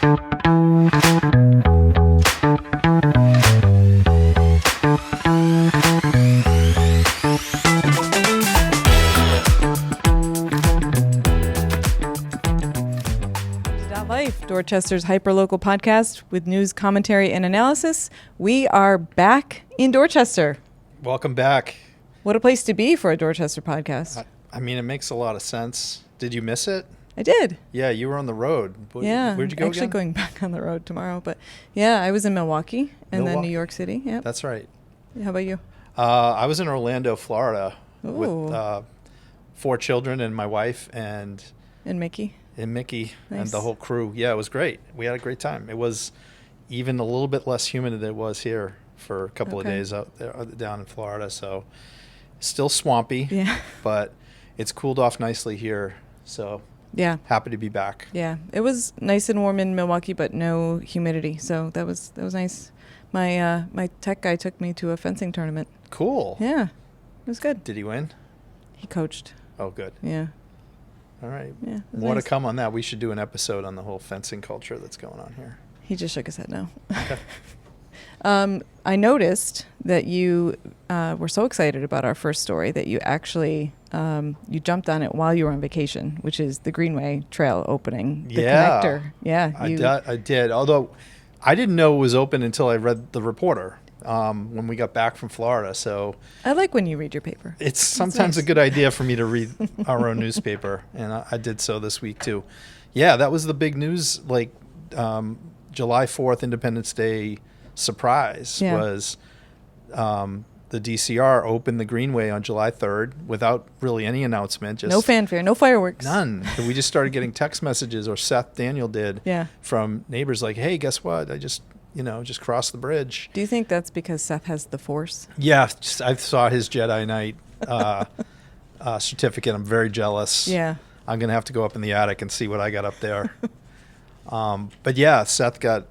DotLife, Dorchester's hyperlocal podcast with news, commentary, and analysis. We are back in Dorchester. Welcome back. What a place to be for a Dorchester podcast. I mean, it makes a lot of sense. Did you miss it? I did. Yeah, you were on the road. Yeah. Where'd you go actually again? Going back on the road tomorrow. But yeah, I was in Milwaukee and then New York City. Yep. That's right. How about you? I was in Orlando, Florida Ooh. with 4 children and my wife and Mickey. Mickey Nice. and the whole crew. Yeah, it was great. We had a great time. It was even a little bit less humid than it was here for a couple of days out there down in Florida. So still swampy, Yeah. but it's cooled off nicely here. So Yeah. happy to be back. Yeah. It was nice and warm in Milwaukee, but no humidity. So that was nice. My tech guy took me to a fencing tournament. Cool. Yeah. It was good. Did he win? He coached. Oh, good. Yeah. All right. Yeah. It was More nice. to come on that. We should do an episode on the whole fencing culture that's going on here. He just shook his head no. Okay. I noticed that you were so excited about our first story that you actually you jumped on it while you were on vacation, which is the Greenway Trail opening, the connector. Yeah, I did. Although I didn't know it was open until I read the Reporter when we got back from Florida. So I like when you read your paper. it's sometimes nice. a good idea for me to read our own newspaper, and I did so this week too. Yeah, that was the big news. Like July 4th, Independence Day surprise was the DCR opened the Greenway on July 3rd without really any announcement. Just No fanfare, no fireworks. none. And we just started getting text messages, or Seth Daniel did, Yeah. from neighbors like, "Hey, guess what? I just crossed the bridge." Do you think that's because Seth has the Force? Yeah, I saw his Jedi Knight certificate. I'm very jealous. Yeah. I'm gonna have to go up in the attic and see what I got up there. But yeah, Seth got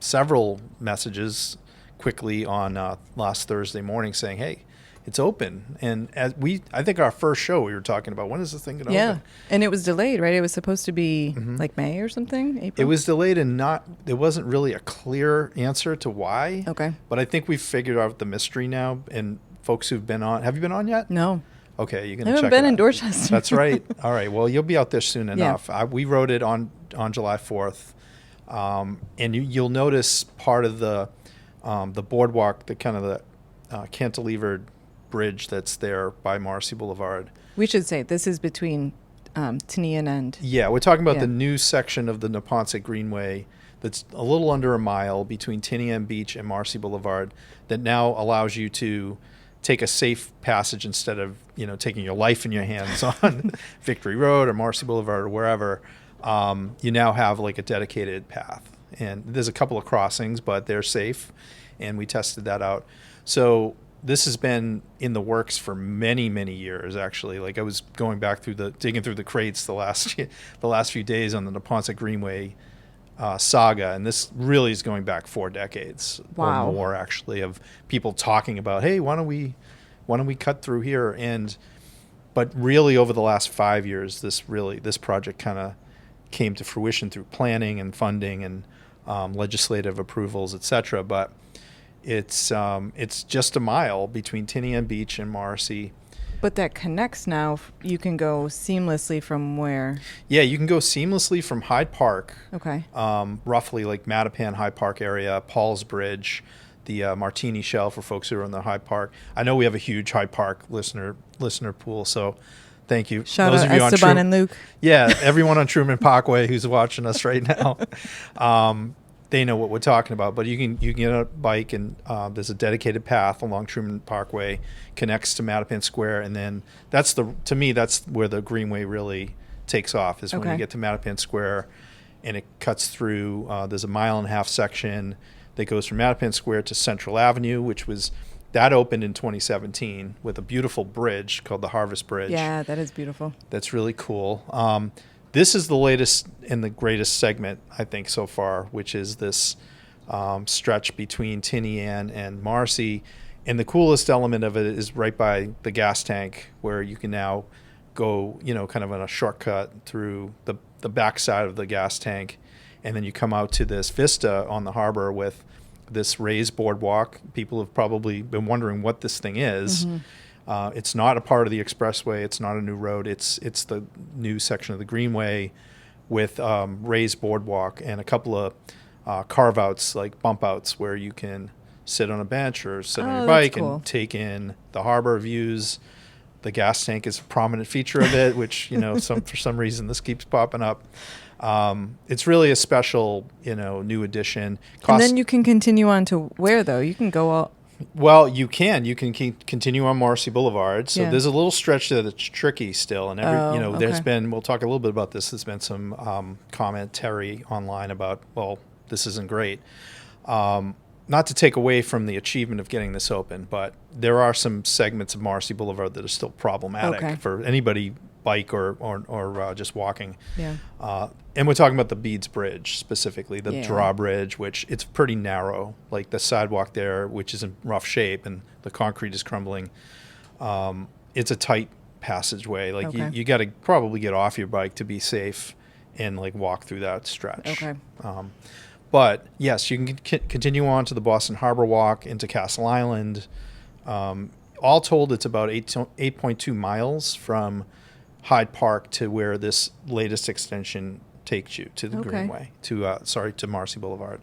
several messages quickly on last Thursday morning saying, "Hey, it's open." And I think our first show we were talking about, when is this thing going to open? And it was delayed, right? It was supposed to be like May or something, April? It was delayed, and there wasn't really a clear answer to why. Okay. But I think we've figured out the mystery now, and folks who've been on, have you been on yet? No. Okay, you're going I to check haven't been it in out. Dorchester. That's right. All right. Well, you'll be out there soon Yeah. enough. We wrote it on July 4th. And you'll notice part of the boardwalk, the kind of the cantilevered bridge that's there by Marcy Boulevard. We should say this is between Tinian and... Yeah, we're talking about Yeah. the new section of the Neponset Greenway that's a little under a mile between Tinian Beach and Marcy Boulevard that now allows you to take a safe passage instead of, taking your life in your hands on Victory Road or Marcy Boulevard or wherever. You now have like a dedicated path, and there's a couple of crossings, but they're safe, and we tested that out. So this has been in the works for many, many years, actually. Like I was going back digging through the crates the last few days on the Neponset Greenway saga, and this really is going back 4 decades Wow. or more, actually, of people talking about, hey, why don't we cut through here? But really over the last 5 years, this project kind of came to fruition through planning and funding and legislative approvals, etc. But it's just a mile between Tinian Beach and Marcy. But that connects now. You can go seamlessly from where? Yeah, you can go seamlessly from Hyde Park, Okay. roughly like Mattapan, Hyde Park area, Paul's Bridge, the Martini Shell for folks who are in the Hyde Park. I know we have a huge Hyde Park listener pool, so thank you. Shout Those out of you on Esteban and Luke. Yeah, everyone on Truman Parkway who's watching us right now, they know what we're talking about. But you can get a bike, and there's a dedicated path along Truman Parkway, connects to Mattapan Square, and then to me that's where the Greenway really takes off, is when Okay. you get to Mattapan Square, and it cuts through. There's a 1.5 mile section that goes from Mattapan Square to Central Avenue, that opened in 2017 with a beautiful bridge called the Harvest Bridge. Yeah, that is beautiful. That's really cool. This is the latest and the greatest segment, I think, so far, which is this stretch between Tinian and Marcy. And the coolest element of it is right by the gas tank, where you can now go, kind of on a shortcut through the backside of the gas tank and then you come out to this vista on the harbor with this raised boardwalk. People have probably been wondering what this thing is. It's not a part of the expressway. It's not a new road. It's the new section of the Greenway with raised boardwalk and a couple of carve-outs, like bump-outs, where you can sit on a bench or sit on your bike and take in the harbor views. The gas tank is a prominent feature of it, which, for some reason this keeps popping up. It's really a special, new addition. And then you can continue on to where, though? You can go all... Well, you can. You can continue on Marcy Boulevard. So there's a little stretch there that's tricky still. And there's been, we'll talk a little bit about this, there's been some commentary online about, well, this isn't great. Not to take away from the achievement of getting this open, but there are some segments of Marcy Boulevard that are still problematic for anybody, bike or just walking. Yeah. And we're talking about the Beads Bridge specifically, the drawbridge, which it's pretty narrow, like the sidewalk there, which is in rough shape and the concrete is crumbling. It's a tight passageway. Like you got to probably get off your bike to be safe and like walk through that stretch. Okay. But yes, you can continue on to the Boston Harbor Walk into Castle Island. All told, it's about 8.2 miles from Hyde Park to where this latest extension takes you to the Greenway, to Marcy Boulevard.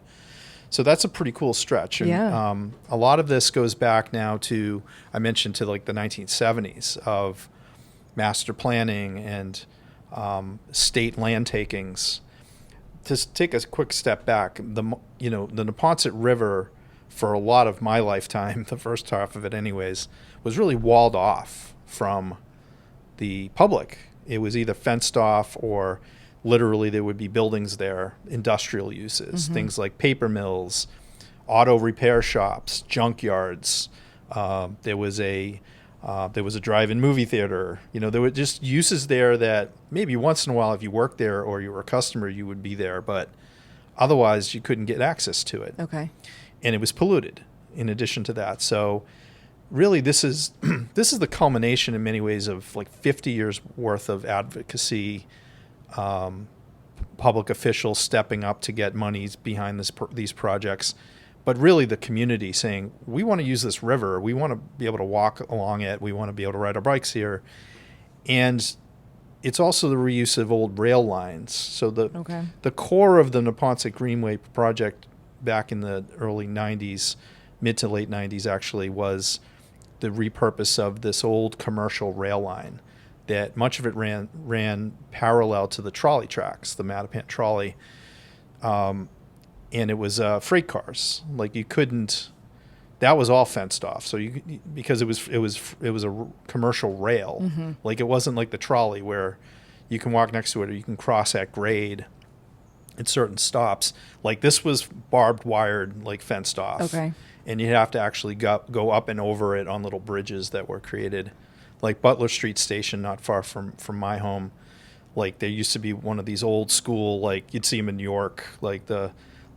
So that's a pretty cool stretch. And, a lot of this goes back now to, I mentioned, to like the 1970s of master planning and state land takings. To take a quick step back, the Neponset River, for a lot of my lifetime, the first half of it anyways, was really walled off from the public. It was either fenced off or literally there would be buildings there, industrial uses, things like paper mills, auto repair shops, junkyards. There was a drive-in movie theater. There were just uses there that maybe once in a while, if you worked there or you were a customer, you would be there, but otherwise you couldn't get access to it. Okay. And it was polluted in addition to that. So really this is the culmination in many ways of like 50 years worth of advocacy, public officials stepping up to get monies behind these projects. But really the community saying, we want to use this river. We want to be able to walk along it. We want to be able to ride our bikes here. And it's also the reuse of old rail lines. So the core of the Neponset Greenway project back in the early 90s, mid to late 90s actually, was the repurpose of this old commercial rail line that much of it ran parallel to the trolley tracks, the Mattapan trolley. And it was freight cars. Like you couldn't. That was all fenced off. So because it was a commercial rail. Like it wasn't like the trolley where you can walk next to it or you can cross at grade at certain stops. Like this was barbed wired, like fenced off. Okay. And you'd have to actually go up and over it on little bridges that were created, like Butler Street Station, not far from my home. Like there used to be one of these old school, like you'd see them in New York, like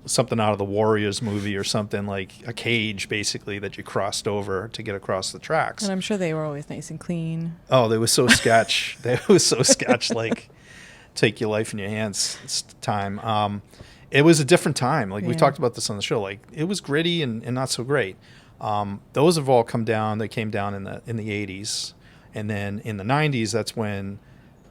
something out of the Warriors movie or something, like a cage basically that you crossed over to get across the tracks. And I'm sure they were always nice and clean. Oh, they were so sketch. Like take your life in your hands time. It was a different time. Like we talked about this on the show. Like it was gritty and not so great. Those have all come down. They came down in the 80s. And then in the 90s, that's when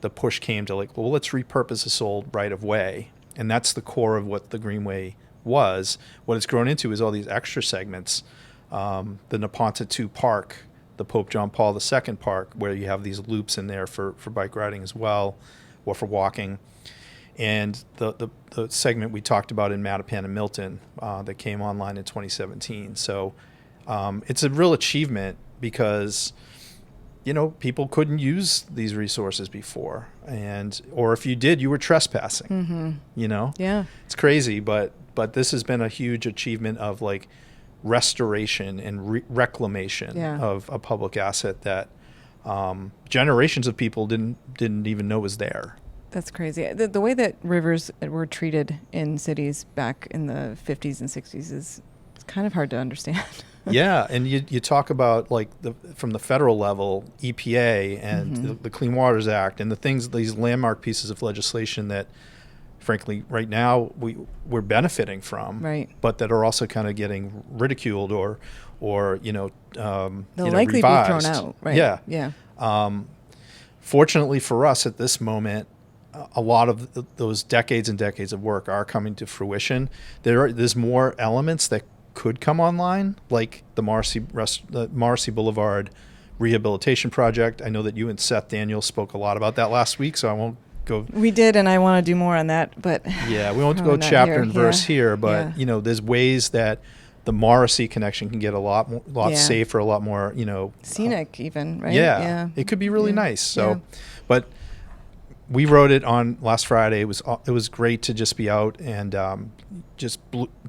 the push came to like, well, let's repurpose this old right of way. And that's the core of what the Greenway was. What it's grown into is all these extra segments. The Neponset 2 Park, the Pope John Paul II Park, where you have these loops in there for bike riding as well, or for walking. And the segment we talked about in Mattapan and Milton that came online in 2017. So it's a real achievement because, people couldn't use these resources before. Or if you did, you were trespassing, Yeah. It's crazy, but this has been a huge achievement of like restoration and reclamation of a public asset that generations of people didn't even know was there. That's crazy. The way that rivers were treated in cities back in the 50s and 60s is kind of hard to understand. Yeah, and you talk about like from the federal level, EPA and the Clean Waters Act and these landmark pieces of legislation that frankly, right now we're benefiting from, Right. but that are also kind of getting ridiculed or They'll revised. likely be thrown out. Right. Yeah. Yeah. Fortunately for us at this moment, a lot of those decades and decades of work are coming to fruition. There's more elements that could come online, like the Marcy Boulevard rehabilitation project. I know that you and Seth Daniels spoke a lot about that last week, so I won't go. We did, and I want to do more on that, but Yeah, we won't go probably not chapter here. and verse Yeah. here, but Yeah. there's ways that the Morrissey connection can get a lot Yeah. safer, a lot more, Scenic even, right? Yeah, it could be really Yeah. nice. So, Yeah. but we wrote it on last Friday. It was great to just be out and just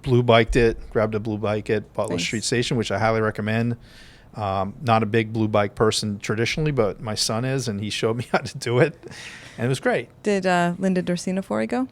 blue biked it, grabbed a blue bike at Butler Nice. Street Station, which I highly recommend. Not a big blue bike person traditionally, but my son is, and he showed me how to do it, and it was great. Did Linda Dorsina Forry go?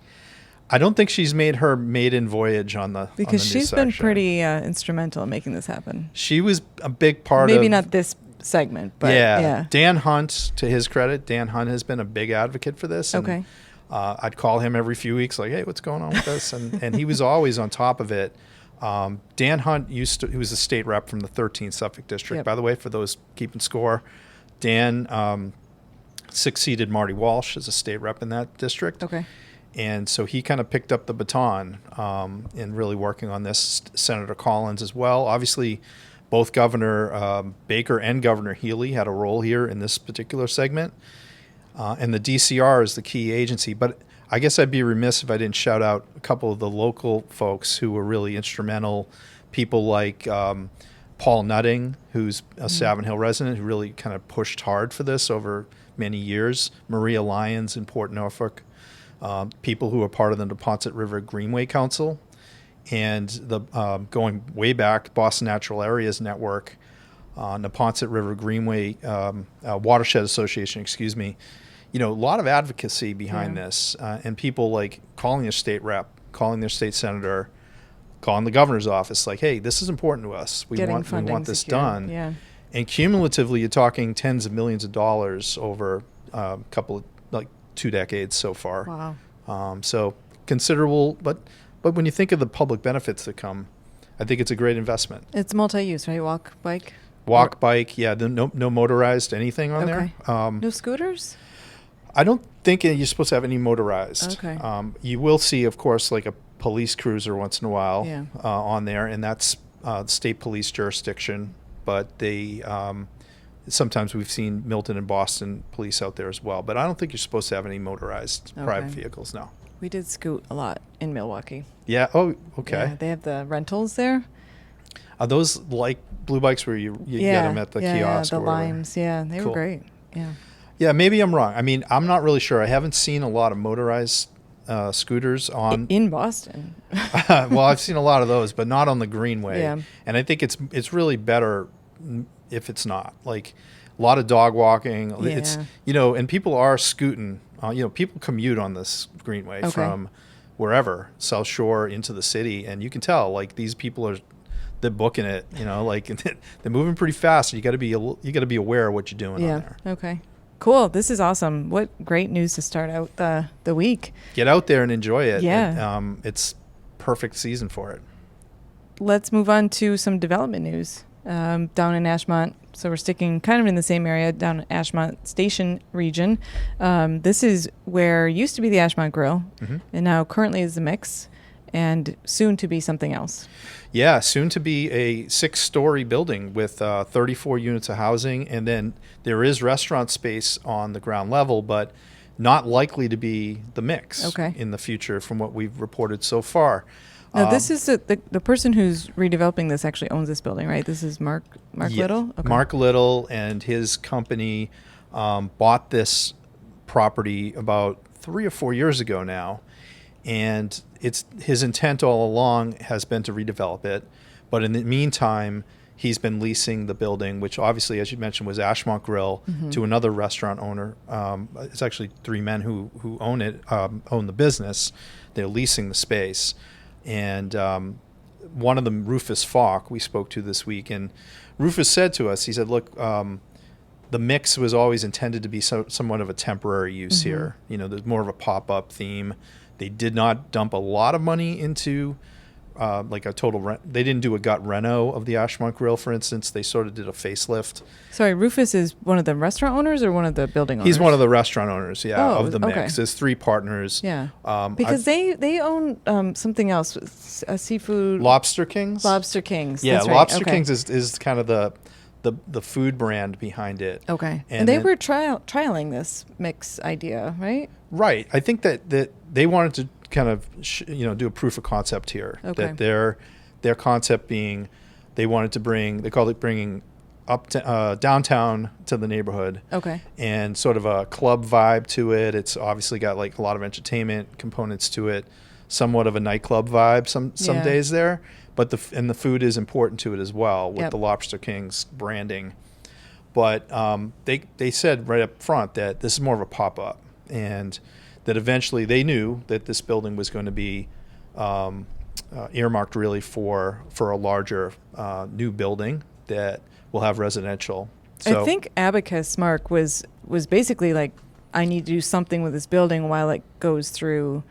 I don't think she's made her maiden voyage on the Because on the new she's been section. pretty instrumental in making this happen. She was a big part of. Maybe not this segment, but yeah. Dan Hunt, to his credit, Dan Hunt has been a big advocate for this. And, Okay. I'd call him every few weeks, like, "Hey, what's going on with this?" And he was always on top of it. Dan Hunt he was a state rep from the 13th Suffolk District. Yep. By the way, for those keeping score, Dan succeeded Marty Walsh as a state rep in that district. Okay. And so he kind of picked up the baton in really working on this. Senator Collins as well. Obviously, both Governor Baker and Governor Healy had a role here in this particular segment. And the DCR is the key agency. But I guess I'd be remiss if I didn't shout out a couple of the local folks who were really instrumental. People like Paul Nutting, who's a Savin Hill resident, who really kind of pushed hard for this over many years. Maria Lyons in Port Norfolk. People who are part of the Neponset River Greenway Council, and the going way back, Boston Natural Areas Network, Neponset River Greenway Watershed Association, excuse me. A lot of advocacy behind this, and people like calling their state rep, calling their state senator, calling the governor's office, like, "Hey, this is important to us. We want this secured. done." Yeah. And cumulatively, you're talking tens of millions of dollars over a couple of 2 decades so far. Wow. So considerable, but when you think of the public benefits that come, I think it's a great investment. It's multi-use, right? Walk, bike? Walk, bike, yeah. No motorized anything on Okay. there. No scooters? I don't think you're supposed to have any motorized. Okay. You will see, of course, like a police cruiser once in a while Yeah. on there, and that's state police jurisdiction. But they sometimes we've seen Milton and Boston police out there as well. But I don't think you're supposed to have any motorized private Okay. vehicles, no. We did scoot a lot in Milwaukee. Yeah. Oh, okay. Yeah, they have the rentals there. Are those like blue bikes where you get them at the kiosk? The or whatever? limes. Yeah, they Cool. were great. Yeah. Yeah, maybe I'm wrong. I mean, I'm not really sure. I haven't seen a lot of motorized scooters on. In Boston. Well, I've seen a lot of those, but not on the Greenway. Yeah. And I think it's really better if it's not. Like a lot of dog walking. It's and people are scooting. People commute on this Greenway from wherever, South Shore into the city, and you can tell like these people they're booking it. Like they're moving pretty fast. You got to be aware of what you're doing on there. Okay. Cool. This is awesome. What great news to start out the week. Get out there and enjoy it. Yeah. It's perfect season for it. Let's move on to some development news down in Ashmont. So we're sticking kind of in the same area down in Ashmont Station region. This is where used to be the Ashmont Grill, and now currently is the Mix, and soon to be something else. Yeah, soon to be a 6-story building with 34 units of housing, and then there is restaurant space on the ground level, but not likely to be the Mix in the future from what we've reported so far. Now, this is the person who's redeveloping this actually owns this building, right? This is Mark Little? Okay. Mark Little and his company bought this property about 3 or 4 years ago now. And his intent all along has been to redevelop it. But in the meantime, he's been leasing the building, which obviously, as you mentioned, was Ashmont Grill, to another restaurant owner. It's actually 3 men who own it, own the business. They're leasing the space. And one of them, Rufus Falk, we spoke to this week. And Rufus said to us, he said, look, the Mix was always intended to be somewhat of a temporary use here. There's more of a pop-up theme. They did not dump a lot of money into like a total rent. They didn't do a gut reno of the Ashmont Grill, for instance. They sort of did a facelift. Sorry, Rufus is one of the restaurant owners or one of the building owners? He's one of the restaurant owners, Oh, of the mix. okay. There's 3 partners. Yeah. Because they own something else, a seafood. Lobster Kings? Lobster Kings. Yeah, that's right. Lobster Okay. Kings is kind of the food brand behind it. Okay. And And they then- were trialing this mix idea, right? Right. I think that they wanted to kind of do a proof of concept here. Okay. That their concept being they wanted to they called it bringing up to, downtown to the neighborhood. Okay. And sort of a club vibe to it. It's obviously got like a lot of entertainment components to it, somewhat of a nightclub vibe some Yeah. days there. But the food is important to it as well with Yep. the Lobster Kings branding. But they said right up front that this is more of a pop-up, and that eventually they knew that this building was going to be earmarked really for a larger new building that will have residential. So I think Abacus, Mark, was basically like, I need to do something with this building while it goes through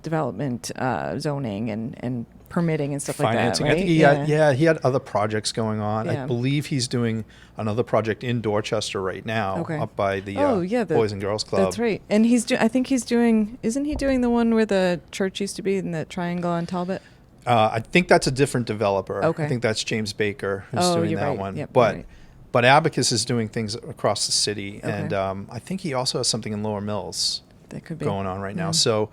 development, zoning, and permitting and stuff financing. like that, right? I think he had other projects going on. Yeah. I believe he's doing another project in Dorchester right now, Okay. up by the the Boys and Girls Club. That's right. And I think he's doing, isn't he doing the one where the church used to be in the triangle on Talbot? I think that's a different developer. Okay. I think that's James Baker who's Oh, doing you're that right. one. Yep, but you're right. but Abacus is doing things across the city, Okay. and I think he also has something in Lower Mills That could be going on right now. Yeah. So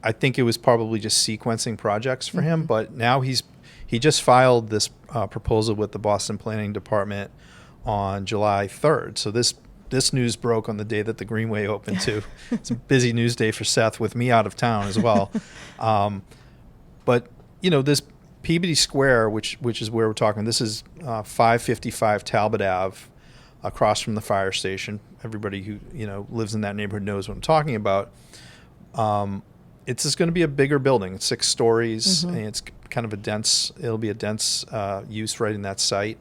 I think it was probably just sequencing projects for him. Mhm. But now he just filed this proposal with the Boston Planning Department on July 3rd. So this news broke on the day that the Greenway opened too. It's a busy news day for Seth with me out of town as well. But this Peabody Square, which is where we're talking, this is 555 Talbot Ave, across from the fire station. Everybody who lives in that neighborhood knows what I'm talking about. It's just going to be a bigger building. It's 6 stories, Mhm. and it's kind of it'll be a dense use right in that site.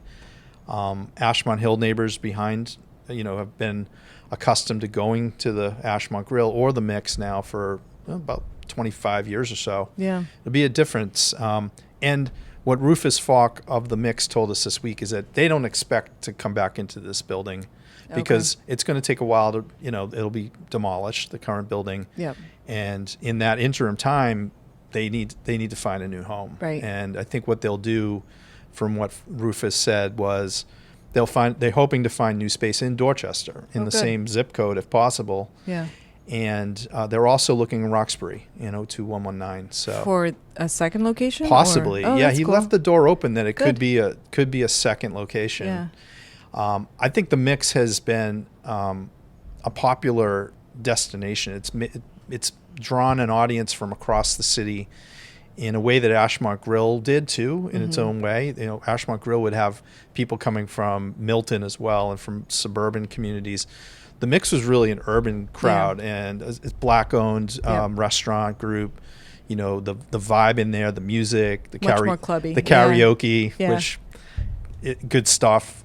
Ashmont Hill neighbors behind, have been accustomed to going to the Ashmont Grill or the Mix now for about 25 years or so. Yeah. It'll be a difference. And what Rufus Falk of the Mix told us this week is that they don't expect to come back into this building because it's going to take a while to, it'll be demolished, the current building. Yep. And in that interim time, they need to find a new home. Right. And I think what they'll do, from what Rufus said, was they're hoping to find new space in Dorchester in the good. same zip code if possible. Yeah. And they're also looking in Roxbury in 02119. So For a second location? possibly, Or, yeah. that's He cool. left the door open that it could Good. be a second location. Yeah. I think the Mix has been a popular destination. It's drawn an audience from across the city in a way that Ashmont Grill did too, in its own way. Ashmont Grill would have people coming from Milton as well and from suburban communities. The Mix was really an urban crowd, and it's black-owned restaurant group. The vibe in there, the music, the Much more clubby. the karaoke, Yeah. which good stuff.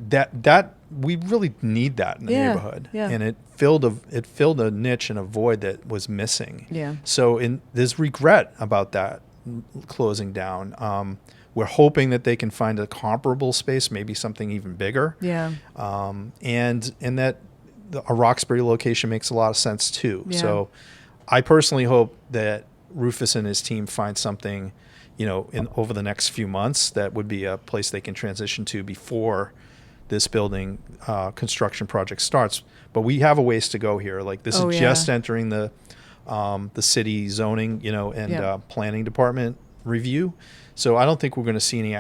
That we really need that in the neighborhood, yeah. and it filled a niche and a void that was missing. Yeah. So there's regret about that closing down. We're hoping that they can find a comparable space, maybe something even bigger. Yeah. And that a Roxbury location makes a lot of sense too. Yeah. So I personally hope that Rufus and his team find something, over the next few months that would be a place they can transition to before this building construction project starts. But we have a ways to go here. Like this is just entering the city zoning, and planning department review. So I don't think we're going to see any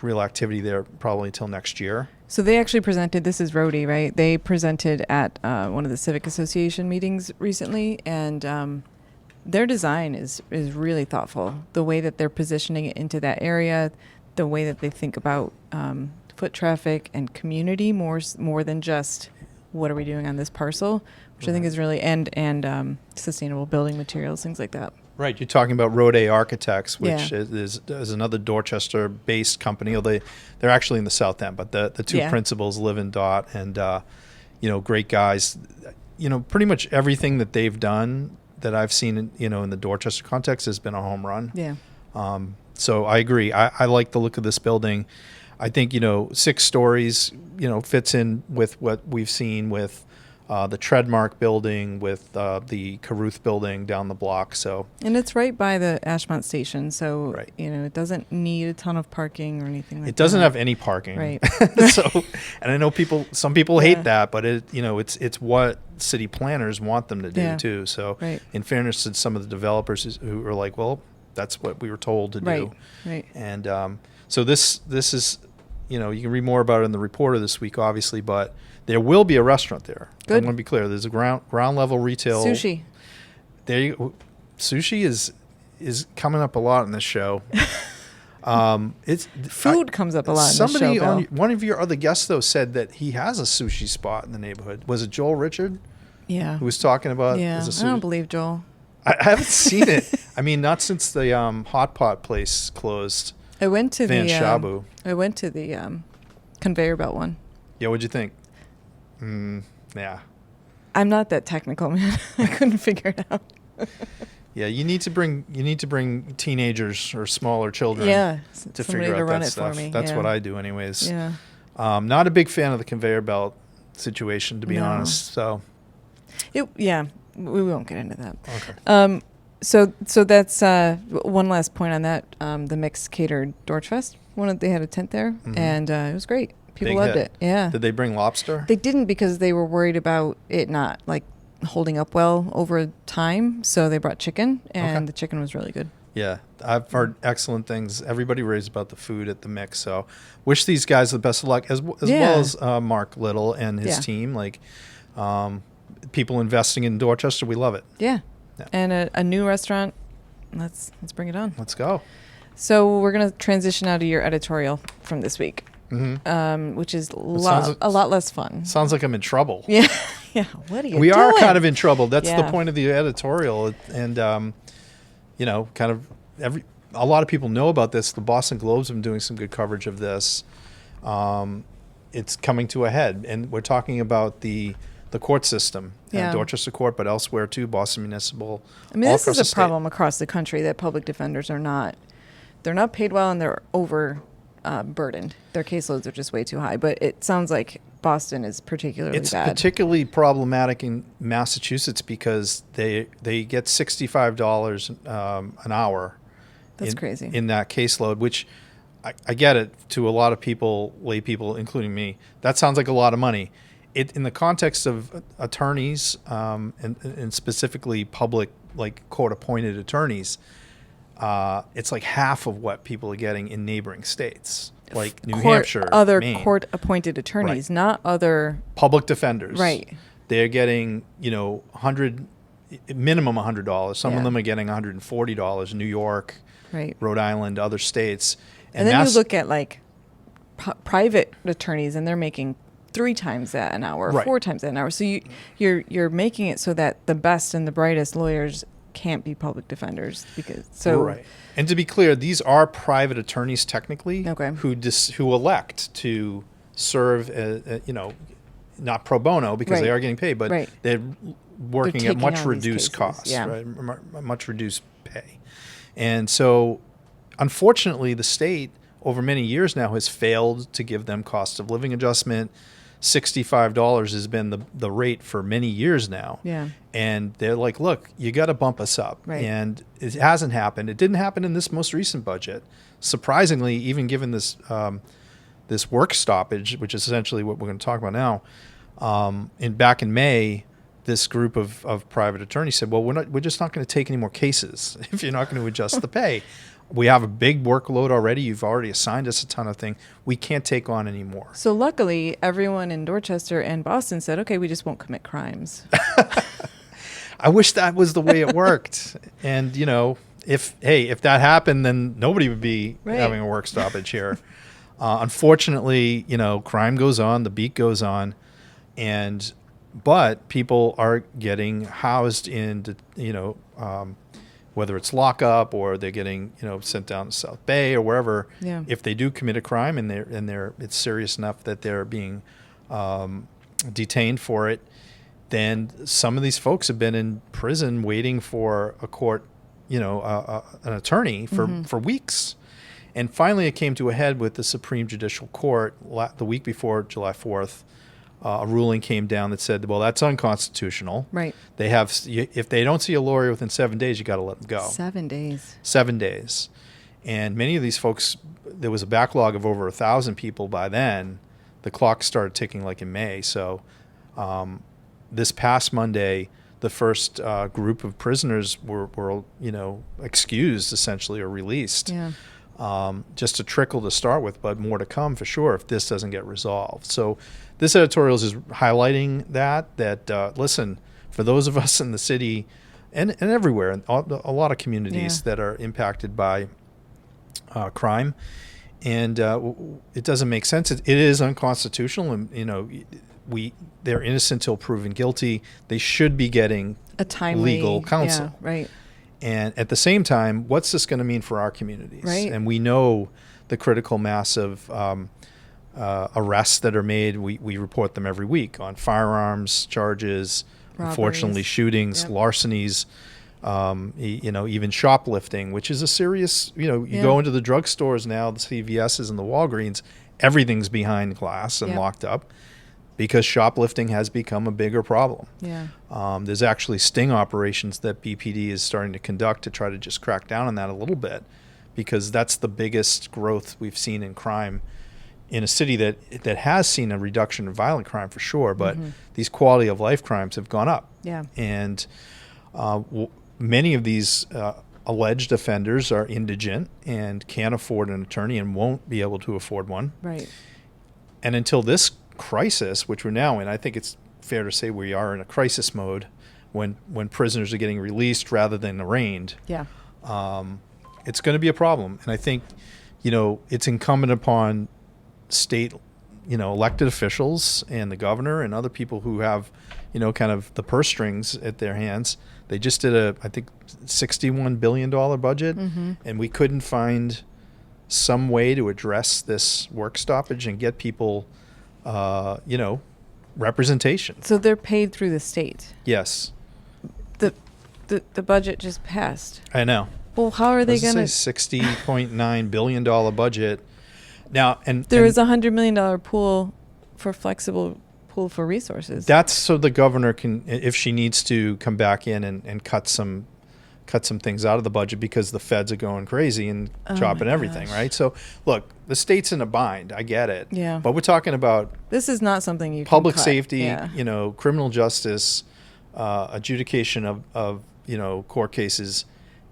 real activity there probably until next year. So they actually presented, this is Rhodey, right? They presented at one of the Civic Association meetings recently, and their design is really thoughtful. The way that they're positioning it into that area, the way that they think about foot traffic and community more than just what are we doing on this parcel, which I think is really, and sustainable building materials, things like that. Right, you're talking about Road A Architects, which Yeah. is another Dorchester-based company. They're actually in the South End, but the two principals live in Dot, and great guys. pretty much everything that they've done that I've seen, in the Dorchester context has been a home run. Yeah. So I agree. I like the look of this building. I think, 6 stories, fits in with what we've seen with the Treadmark building, with the Caruth building down the block. So, and it's right by the Ashmont station, so Right. It doesn't need a ton of parking or anything like that. it doesn't have any parking. Right. So, and I know some people Yeah. hate that, but it's what city planners want them to do Yeah. too. So, Right. in fairness to some of the developers who are like, well, that's what we were told to Right. do. Right. And so this is, you can read more about it in the Reporter this week, obviously, but there will be a restaurant there. Good. I want to be clear. There's a ground level retail. Sushi. There you go. Sushi is coming up a lot in this show. It's Food comes up a lot in this Somebody show, Bill. one of your other guests though said that he has a sushi spot in the neighborhood. Was it Joel Richard Yeah. who was talking about? Yeah. is a I don't sushi- believe Joel. I haven't seen it. I mean, not since the hot pot place closed. I went to Van the Shabu. I went to the conveyor belt one. Yeah, what'd you think? Yeah. I'm not that technical, man. I couldn't figure it out. Yeah, you need to bring teenagers or smaller children Yeah. to Somebody figure to out run that it stuff. for me. That's yeah. what I do anyways. Yeah. Not a big fan of the conveyor belt situation, to be No. honest. So Yeah. We won't get into that. okay. So that's one last point on that. The mixed catered Dorchfest. They had a tent there, and it was great. People Big loved hit. it. Yeah. Did they bring lobster? They didn't because they were worried about it not holding up well over time. So they brought chicken, and Okay. the chicken was really good. Yeah, I've heard excellent things. Everybody raves about the food at the mix. So wish these guys the best of luck, as Yeah. well as Mark Little and his Yeah. team. People investing in Dorchester, we love it. Yeah. Yeah. And a new restaurant. Let's bring it on. Let's go. So we're gonna transition out of your editorial from this week, Mm-hmm. which is sounds- a lot less fun. Sounds like I'm in trouble. Yeah. Yeah. What are you We doing? are kind of in trouble. That's the Yeah. point of the editorial, and kind of a lot of people know about this. The Boston Globe's been doing some good coverage of this. It's coming to a head, and we're talking about the court system, Yeah. Dorchester Court, but elsewhere too, Boston Municipal. I mean, all this across is the a state. problem across the country that public defenders are not. They're not paid well, and they're over burdened. Their caseloads are just way too high. But it sounds like Boston is particularly It's bad. particularly problematic in Massachusetts because they get $65 an hour. That's crazy. In that caseload, which I get it, to a lot of people, lay people, including me, that sounds like a lot of money. In the context of attorneys, and specifically public, court-appointed attorneys, it's like half of what people are getting in neighboring states, like New Hampshire, other Maine. court-appointed attorneys, Right. not other. Public defenders. Right. They're getting, minimum $100. Some Yeah. of them are getting $140 in New York, Right. Rhode Island, other states. And then you look at private attorneys, and they're making 3 times that an hour, Right. 4 times that an hour. So you're making it so that the best and the brightest lawyers can't be public defenders Right. And to be clear, these are private attorneys technically, Okay. who elect to serve, not pro bono because they Right. are getting paid, but Right. they're working They're at much taking on these reduced cases, costs, yeah. right? Much reduced pay. And so, unfortunately, the state over many years now has failed to give them cost of living adjustment. $65 has been the rate for many years now. Yeah. And they're like, look, you got to bump us up. Right. And it hasn't happened. It didn't happen in this most recent budget. Surprisingly, even given this this work stoppage, which is essentially what we're going to talk about now, back in May, this group of private attorneys said, well, we're just not going to take any more cases if you're not going to adjust the pay. We have a big workload already. You've already assigned us a ton of things. We can't take on any more. So luckily, everyone in Dorchester and Boston said, okay, we just won't commit crimes. I wish that was the way it worked. And, if that happened, then nobody would be Right. having a work stoppage here. Unfortunately, crime goes on, the beat goes on, but people are getting housed in, whether it's lockup or they're getting, sent down to South Bay or wherever. Yeah. If they do commit a crime and it's serious enough that they're being detained for it, then some of these folks have been in prison waiting for a court, an attorney for weeks. And finally it came to a head with the Supreme Judicial Court the week before July 4th. A ruling came down that said, well, that's unconstitutional. Right. If they don't see a lawyer within 7 days, you got to let them go. 7 days. 7 days. And many of these folks, there was a backlog of over 1,000 people by then. The clock started ticking like in May. So this past Monday, the first group of prisoners were excused essentially or released. Yeah. Just a trickle to start with, but more to come for sure if this doesn't get resolved. So this editorial is highlighting that listen, for those of us in the city and everywhere, and a lot of communities that are impacted by crime, and it doesn't make sense. It is unconstitutional, and they're innocent till proven guilty. They should be getting a timely legal counsel. Yeah, right. And at the same time, what's this going to mean for our communities? Right. And we know the critical mass of arrests that are made. We report them every week on firearms charges, Robberies. Unfortunately shootings, larcenies, even shoplifting, which is a serious, you go into the drugstores now, the CVSs and the Walgreens, everything's behind glass and locked up because shoplifting has become a bigger problem. Yeah. There's actually sting operations that BPD is starting to conduct to try to just crack down on that a little bit, because that's the biggest growth we've seen in crime in a city that has seen a reduction in violent crime for sure, but these quality of life crimes have gone up. Yeah. And many of these alleged offenders are indigent and can't afford an attorney and won't be able to afford one. Right. And until this crisis, which we're now in, I think it's fair to say we are in a crisis mode when prisoners are getting released rather than arraigned. Yeah. It's going to be a problem. And I think, it's incumbent upon state, elected officials and the governor and other people who have, kind of the purse strings at their hands. They just did I think, $61 billion budget, and we couldn't find some way to address this work stoppage and get people, representation. So they're paid through the state. Yes. The budget just passed. I know. Well, how are they going to? $60.9 billion budget. Now, there is a $100 million pool for flexible pool for resources. That's so the governor can, if she needs to, come back in and cut some things out of the budget because the feds are going crazy and chopping everything, right? So, look, the state's in a bind. I get it. Yeah. But we're talking about this is not something you public can cut. safety, Yeah. Criminal justice, adjudication of court cases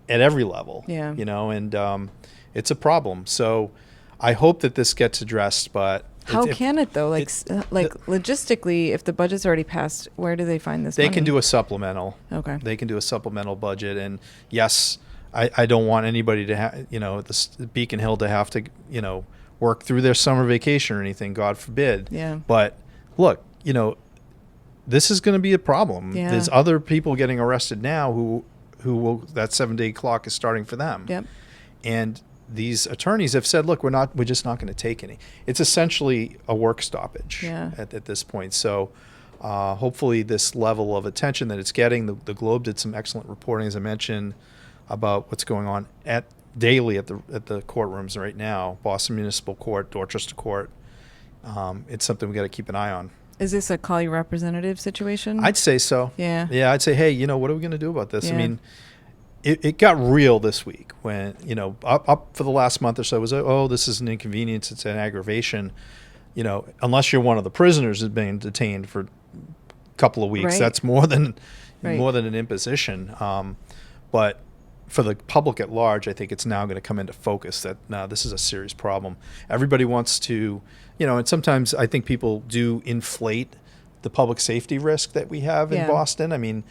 at every level. Yeah. And it's a problem. So I hope that this gets addressed, but how can it though? Logistically, if the budget's already passed, where do they find this money? They can do a supplemental. Okay. They can do a supplemental budget, and yes, I don't want anybody to have, the Beacon Hill to have to, work through their summer vacation or anything, God forbid. Yeah. But look, this is going to be a problem. Yeah. There's other people getting arrested now who will, that 7-day clock is starting for them. Yep. And these attorneys have said, look, we're just not going to take any. It's essentially a work stoppage at this point. So hopefully this level of attention that it's getting, the Globe did some excellent reporting, as I mentioned, about what's going on daily at the courtrooms right now, Boston Municipal Court, Dorchester Court. It's something we got to keep an eye on. Is this a call your representative situation? I'd say so. Yeah. Yeah, I'd say, hey, what are we going to do about this? Yeah. I mean, it got real this week when, up for the last month or so, it was, this is an inconvenience, it's an aggravation. Unless you're one of the prisoners who's been detained for a couple of weeks, that's more than an imposition. But for the public at large, I think it's now going to come into focus that, no, this is a serious problem. Everybody wants to, and sometimes I think people do inflate the public safety risk that we have in Boston. I mean,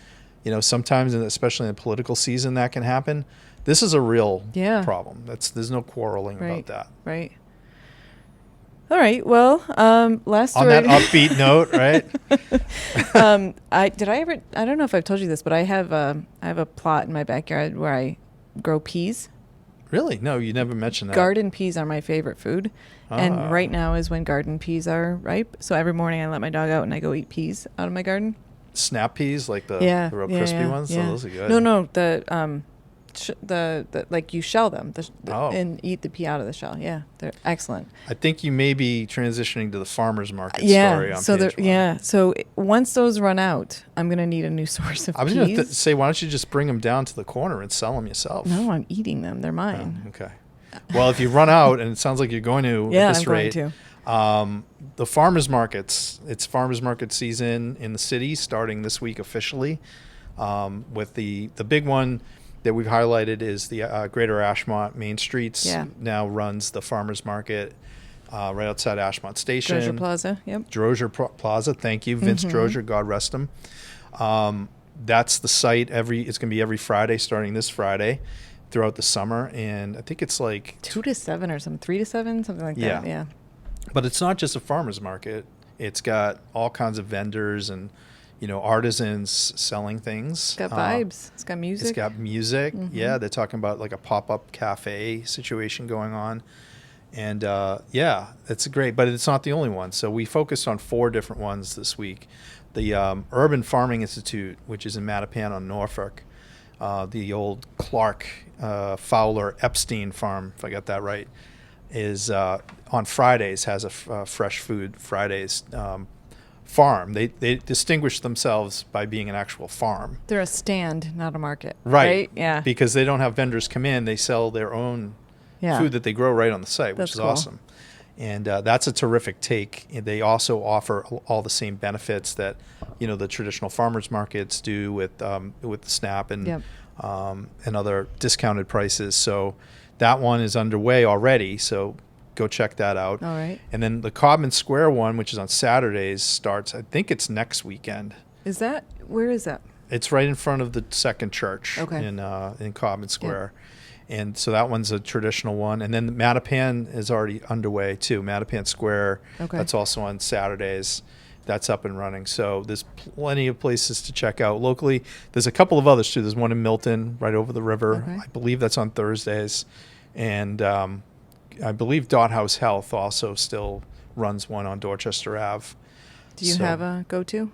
sometimes, and especially in the political season, that can happen. This is a real problem. There's no quarreling about that. Right. All right. Well, last story. On that upbeat note, right? I don't know if I've told you this, but I have a plot in my backyard where I grow peas. Really? No, you never mentioned that. Garden peas are my favorite food. And right now is when garden peas are ripe. So every morning I let my dog out and I go eat peas out of my garden. snap peas, like the real crispy ones. Yeah. So those are good. No, the like you shell them and eat the pea out of the shell. Yeah, they're excellent. I think you may be transitioning to the farmer's market story on page 1. So once those run out, I'm going to need a new source of I was peas. going to say, why don't you just bring them down to the corner and sell them yourself? No, I'm eating them. They're mine. Oh, okay. Well, if you run out, and it sounds like you're going to at this rate, going to. The farmers markets, it's farmers market season in the city starting this week officially. With the big one that we've highlighted is the Greater Ashmont Main Streets now runs the farmers market right outside Ashmont Station. Drozier Plaza, yep. Drozier Plaza, thank you. Vince Drozier, God rest him. That's the site. It's going to be every Friday starting this Friday throughout the summer, and I think it's like 2 to 7 or something, 3 to 7, something like that. Yeah. But it's not just a farmer's market. It's got all kinds of vendors and artisans selling things. It's got vibes. It's got music. It's got music. Yeah, they're talking about like a pop-up cafe situation going on. And it's great, but it's not the only one. So we focused on 4 different ones this week. The Urban Farming Institute, which is in Mattapan on Norfolk. The old Clark Fowler Epstein farm, if I got that right, is on Fridays has a Fresh Food Fridays farm. They distinguish themselves by being an actual farm. They're a stand, not a market. Right. Yeah. Because they don't have vendors come in. They sell their own food that they grow right on the site, which is cool. Awesome. And that's a terrific take. They also offer all the same benefits that the traditional farmers markets do with the SNAP and other discounted prices. So that one is underway already. So go check that out. All right. And then the Cobman Square one, which is on Saturdays, starts. I think it's next weekend. Where is that? It's right in front of the Second Church in Cobman Square. Yeah. And so that one's a traditional one. And then Mattapan is already underway too. Mattapan Square, that's also on Saturdays. That's up and running. So there's plenty of places to check out locally. There's a couple of others too. There's one in Milton right over the river. Okay. I believe that's on Thursdays. And I believe Dot House Health also still runs one on Dorchester Ave. Do you have a go-to?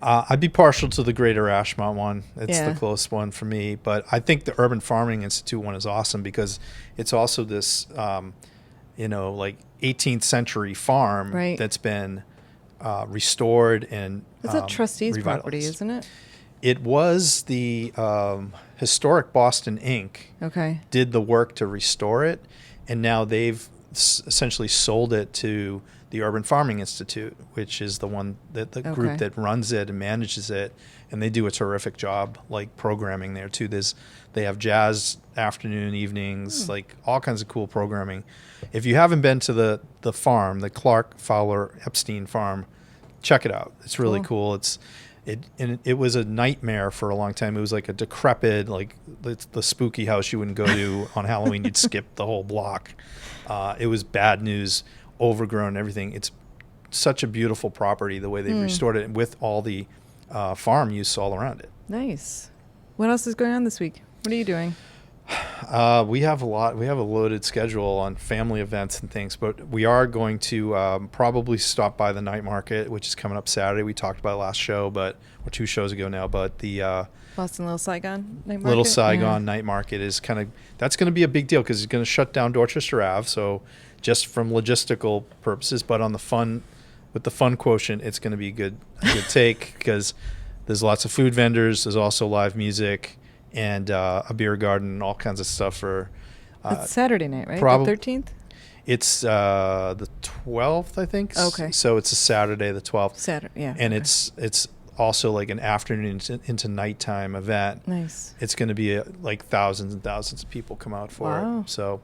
I'd be partial to the Greater Ashmont one. It's the close one for me. But I think the Urban Farming Institute one is awesome because it's also this, like 18th century farm that's been restored and it's a trustee's property, isn't it? It was the Historic Boston Inc. Did the work to restore it, and now they've essentially sold it to the Urban Farming Institute, which is the one that the group that runs it and manages it, and they do a terrific job, like programming there too. They have jazz afternoon, evenings, like all kinds of cool programming. If you haven't been to the farm, the Clark Fowler Epstein farm, check it out. It's really cool. It was a nightmare for a long time. It was like a decrepit, like the spooky house you wouldn't go to on Halloween. You'd skip the whole block. It was bad news, overgrown and everything. It's such a beautiful property, the way they've restored it with all the farm use all around it. Nice. What else is going on this week? What are you doing? We have a lot. We have a loaded schedule on family events and things, but we are going to probably stop by the night market, which is coming up Saturday. We talked about it last show, or 2 shows ago now, but the Boston Little Saigon night market. Little Saigon night market is that's going to be a big deal because it's going to shut down Dorchester Ave. So just from logistical purposes, but on with the fun quotient, it's going to be a good take because there's lots of food vendors. There's also live music. And a beer garden and all kinds of stuff for... it's Saturday night, right? The 13th? It's the 12th, I think. Okay. So it's a Saturday, the 12th. Saturday, yeah. And it's also like an afternoon into nighttime event. Nice. It's going to be like thousands and thousands of people come out for it. So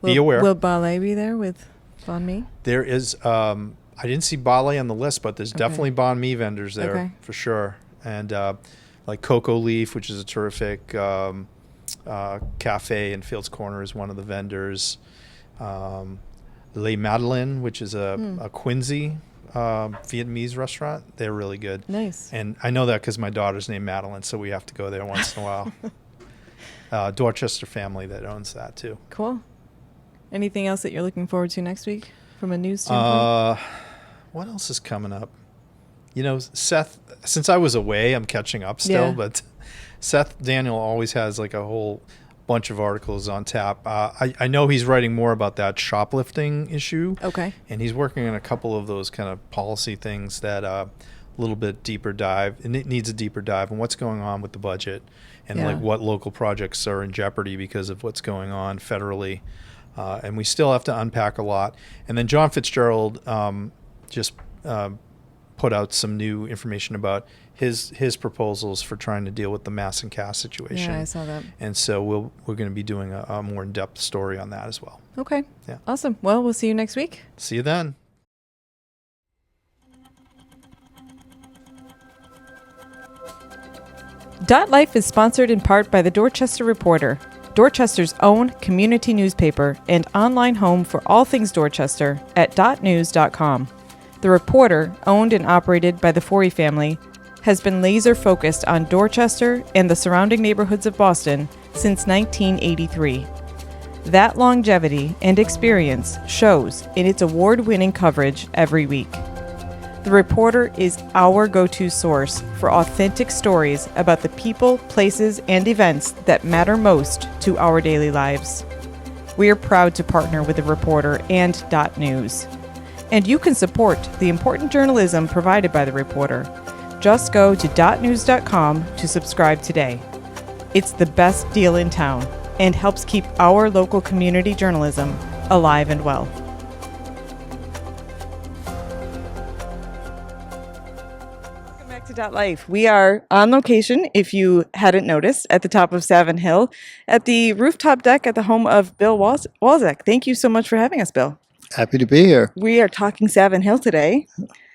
be aware. Will Ballet be there with Banh Mi? There is... I didn't see Ballet on the list, but there's definitely Banh Mi vendors there for sure. And... like Cocoa Leaf, which is a terrific cafe in Fields Corner, is one of the vendors. Le Madeleine, which is a Quincy Vietnamese restaurant. They're really good. Nice. And I know that because my daughter's named Madeline, so we have to go there once in a while. Dorchester family that owns that too. Cool. Anything else that you're looking forward to next week from a news standpoint? What else is coming up? Seth, since I was away, I'm catching up still, Yeah. but Seth Daniel always has like a whole bunch of articles on tap. I know he's writing more about that shoplifting issue. Okay. And he's working on a couple of those kind of policy things that a little bit deeper dive, and it needs a deeper dive on what's going on with the budget and Yeah. like what local projects are in jeopardy because of what's going on federally. And we still have to unpack a lot. And then John Fitzgerald just put out some new information about his proposals for trying to deal with the mass and cast situation. Yeah, I saw that. And so we're going to be doing a more in-depth story on that as well. Okay. Yeah. Awesome. Well, we'll see you next week. See you then. DotLife is sponsored in part by the Dorchester Reporter, Dorchester's own community newspaper and online home for all things Dorchester at dotnews.com. The Reporter, owned and operated by the Forry family, has been laser focused on Dorchester and the surrounding neighborhoods of Boston since 1983. That longevity and experience shows in its award-winning coverage every week. The Reporter is our go-to source for authentic stories about the people, places, and events that matter most to our daily lives. We are proud to partner with The Reporter and Dot News. And you can support the important journalism provided by The Reporter. Just go to dotnews.com to subscribe today. It's the best deal in town and helps keep our local community journalism alive and well. To DotLife. We are on location, if you hadn't noticed, at the top of Savin Hill, at the rooftop deck at the home of Bill Walczak. Thank you so much for having us, Bill. Happy to be here. We are talking Savin Hill today.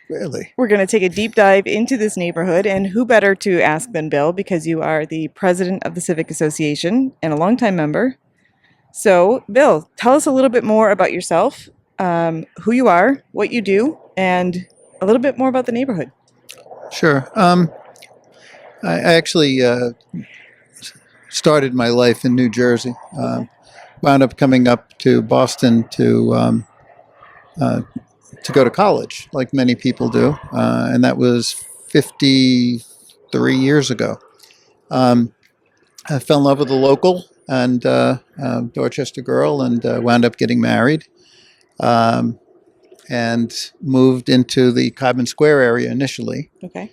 Really? We're going to take a deep dive into this neighborhood, and who better to ask than Bill, because you are the president of the Civic Association and a longtime member. So, Bill, tell us a little bit more about yourself, who you are, what you do, and a little bit more about the neighborhood. Sure. I actually started my life in New Jersey. Wound up coming up to Boston to go to college, like many people do, and that was 53 years ago. I fell in love with a local and Dorchester girl, and wound up getting married. And moved into the Cobden Square area initially, Okay.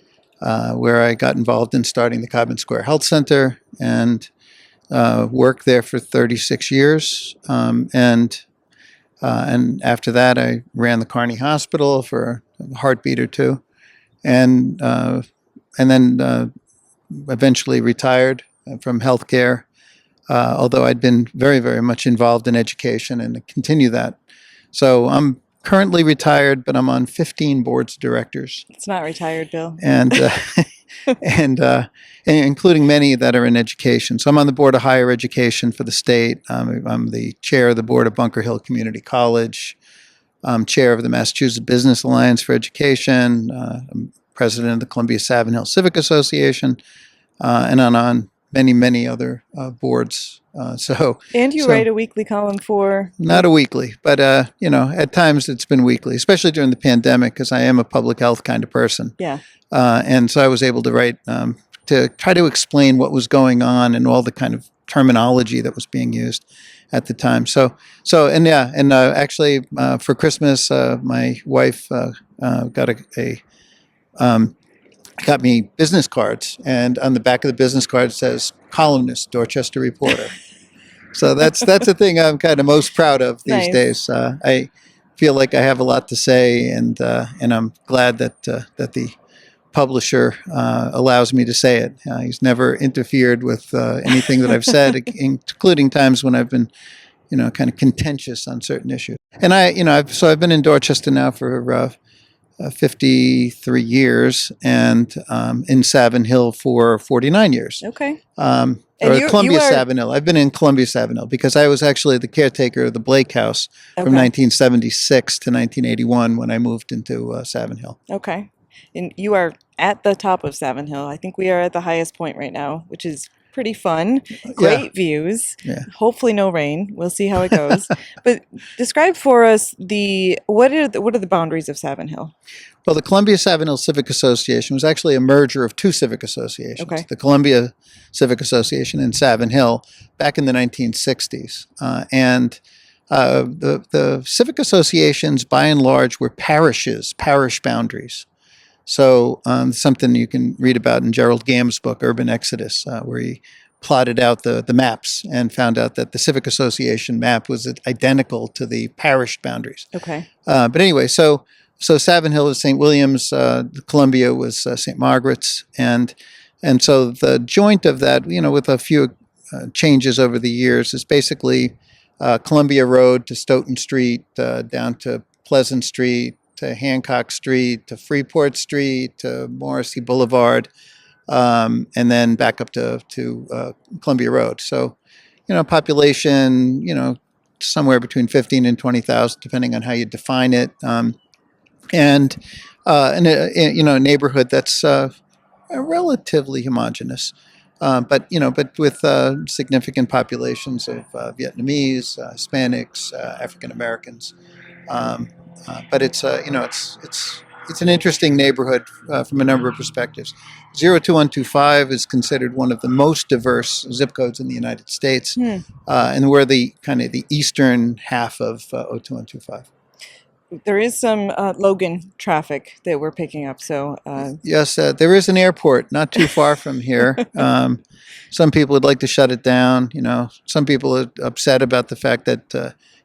where I got involved in starting the Cobden Square Health Center and worked there for 36 years. And after that, I ran the Kearney Hospital for a heartbeat or two, and then eventually retired from healthcare. Although I'd been very, very much involved in education and continue that. So I'm currently retired, but I'm on 15 boards of directors, It's not retired, Bill. and and including many that are in education. So I'm on the board of higher education for the state. I'm the chair of the board of Bunker Hill Community College. I'm chair of the Massachusetts Business Alliance for Education. I'm president of the Columbia-Savin Hill Civic Association, and on many, many other boards. And you write a weekly column for... Not a weekly, but at times it's been weekly, especially during the pandemic, because I am a public health kind of person. Yeah. And so I was able to write to try to explain what was going on and all the kind of terminology that was being used at the time. Actually for Christmas, my wife got me business cards, and on the back of the business card says columnist, Dorchester Reporter. So that's a thing I'm kind of most proud of these Nice. days. I feel like I have a lot to say, and I'm glad that the publisher allows me to say it. He's never interfered with anything that I've said, including times when I've been, kind of contentious on certain issues. And I've been in Dorchester now for 53 years, and in Savin Hill for 49 years. Okay. Or you Columbia-Savin Hill. I've been in Columbia-Savin Hill because I was actually the caretaker of the Blake House from 1976 to 1981 when I moved into Savin Hill. Okay. And you are at the top of Savin Hill. I think we are at the highest point right now, which is pretty fun. Great views. Yeah. Hopefully no rain. We'll see how it goes. But describe for us what are the boundaries of Savin Hill? Well, the Columbia-Savin Hill Civic Association was actually a merger of two civic associations. Okay. The Columbia Civic Association and Savin Hill back in the 1960s. The civic associations, by and large, were parishes, parish boundaries. So something you can read about in Gerald Gamm's book, Urban Exodus, where he plotted out the maps and found out that the civic association map was identical to the parish boundaries. Okay. But anyway, so Savin Hill was St. William's, Columbia was St. Margaret's, and so the joint of that, with a few changes over the years, is basically Columbia Road to Stoughton Street, down to Pleasant Street, to Hancock Street, to Freeport Street, to Morrissey Boulevard, and then back up to Columbia Road. So, population, somewhere between 15 and 20,000, depending on how you define it. And a neighborhood that's relatively homogeneous, but with significant populations of Vietnamese, Hispanics, African Americans. But it's an interesting neighborhood from a number of perspectives. 02125 is considered one of the most diverse zip codes in the United States, and we're the kind of the eastern half of 02125. There is some Logan traffic that we're picking up. So yes, there is an airport not too far from here. Some people would like to shut it down. Some people are upset about the fact that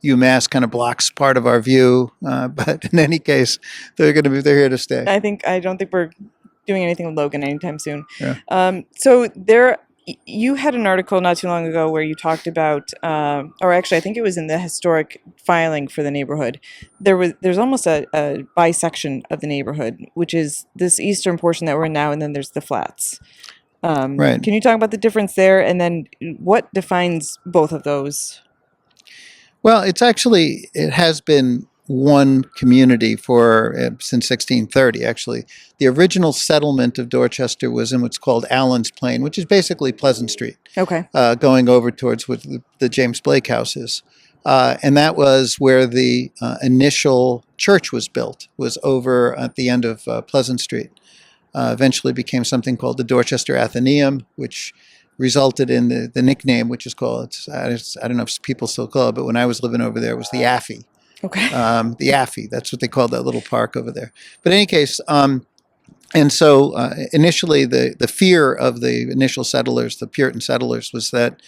UMass kind of blocks part of our view. But in any case, they're here to stay. I don't think we're doing anything with Logan anytime soon. Yeah. So you had an article not too long ago where you talked about, or actually I think it was in the historic filing for the neighborhood. There's almost a bisection of the neighborhood, which is this eastern portion that we're in now, and then there's the flats. Right. Can you talk about the difference there, and then what defines both of those? Well, it has been one community since 1630. Actually, the original settlement of Dorchester was in what's called Allen's Plain, which is basically Pleasant Street. Okay. Going over towards what the James Blake House is, and that was where the initial church was built. Was over at the end of Pleasant Street. Eventually became something called the Dorchester Athenaeum, which resulted in the nickname, which is called, I don't know if people still call it, but when I was living over there, it was the Affy. Okay. The Affy, that's what they called that little park over there. But in any case, and so initially the fear of the initial settlers, the Puritan settlers, was that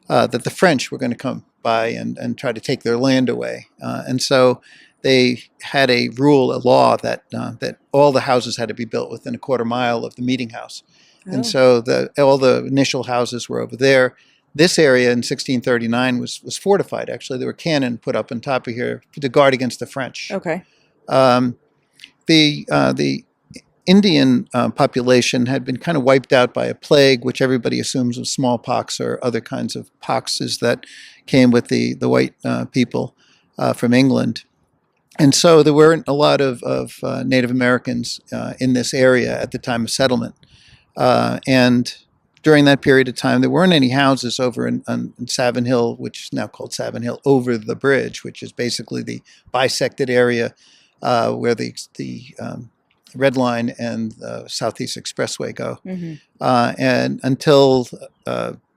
the French were going to come by and try to take their land away. And so they had a law that all the houses had to be built within a quarter mile of the meeting house. Oh. And so all the initial houses were over there. This area in 1639 was fortified. Actually, there were cannon put up on top of here to guard against the French. Okay. The Indian population had been kind of wiped out by a plague, which everybody assumes was smallpox or other kinds of poxes that came with the white people from England. And so there weren't a lot of Native Americans in this area at the time of settlement. And during that period of time, there weren't any houses over in Savin Hill, which is now called Savin Hill, over the bridge, which is basically the bisected area where the Red Line and the Southeast Expressway go. Mm-hmm. And until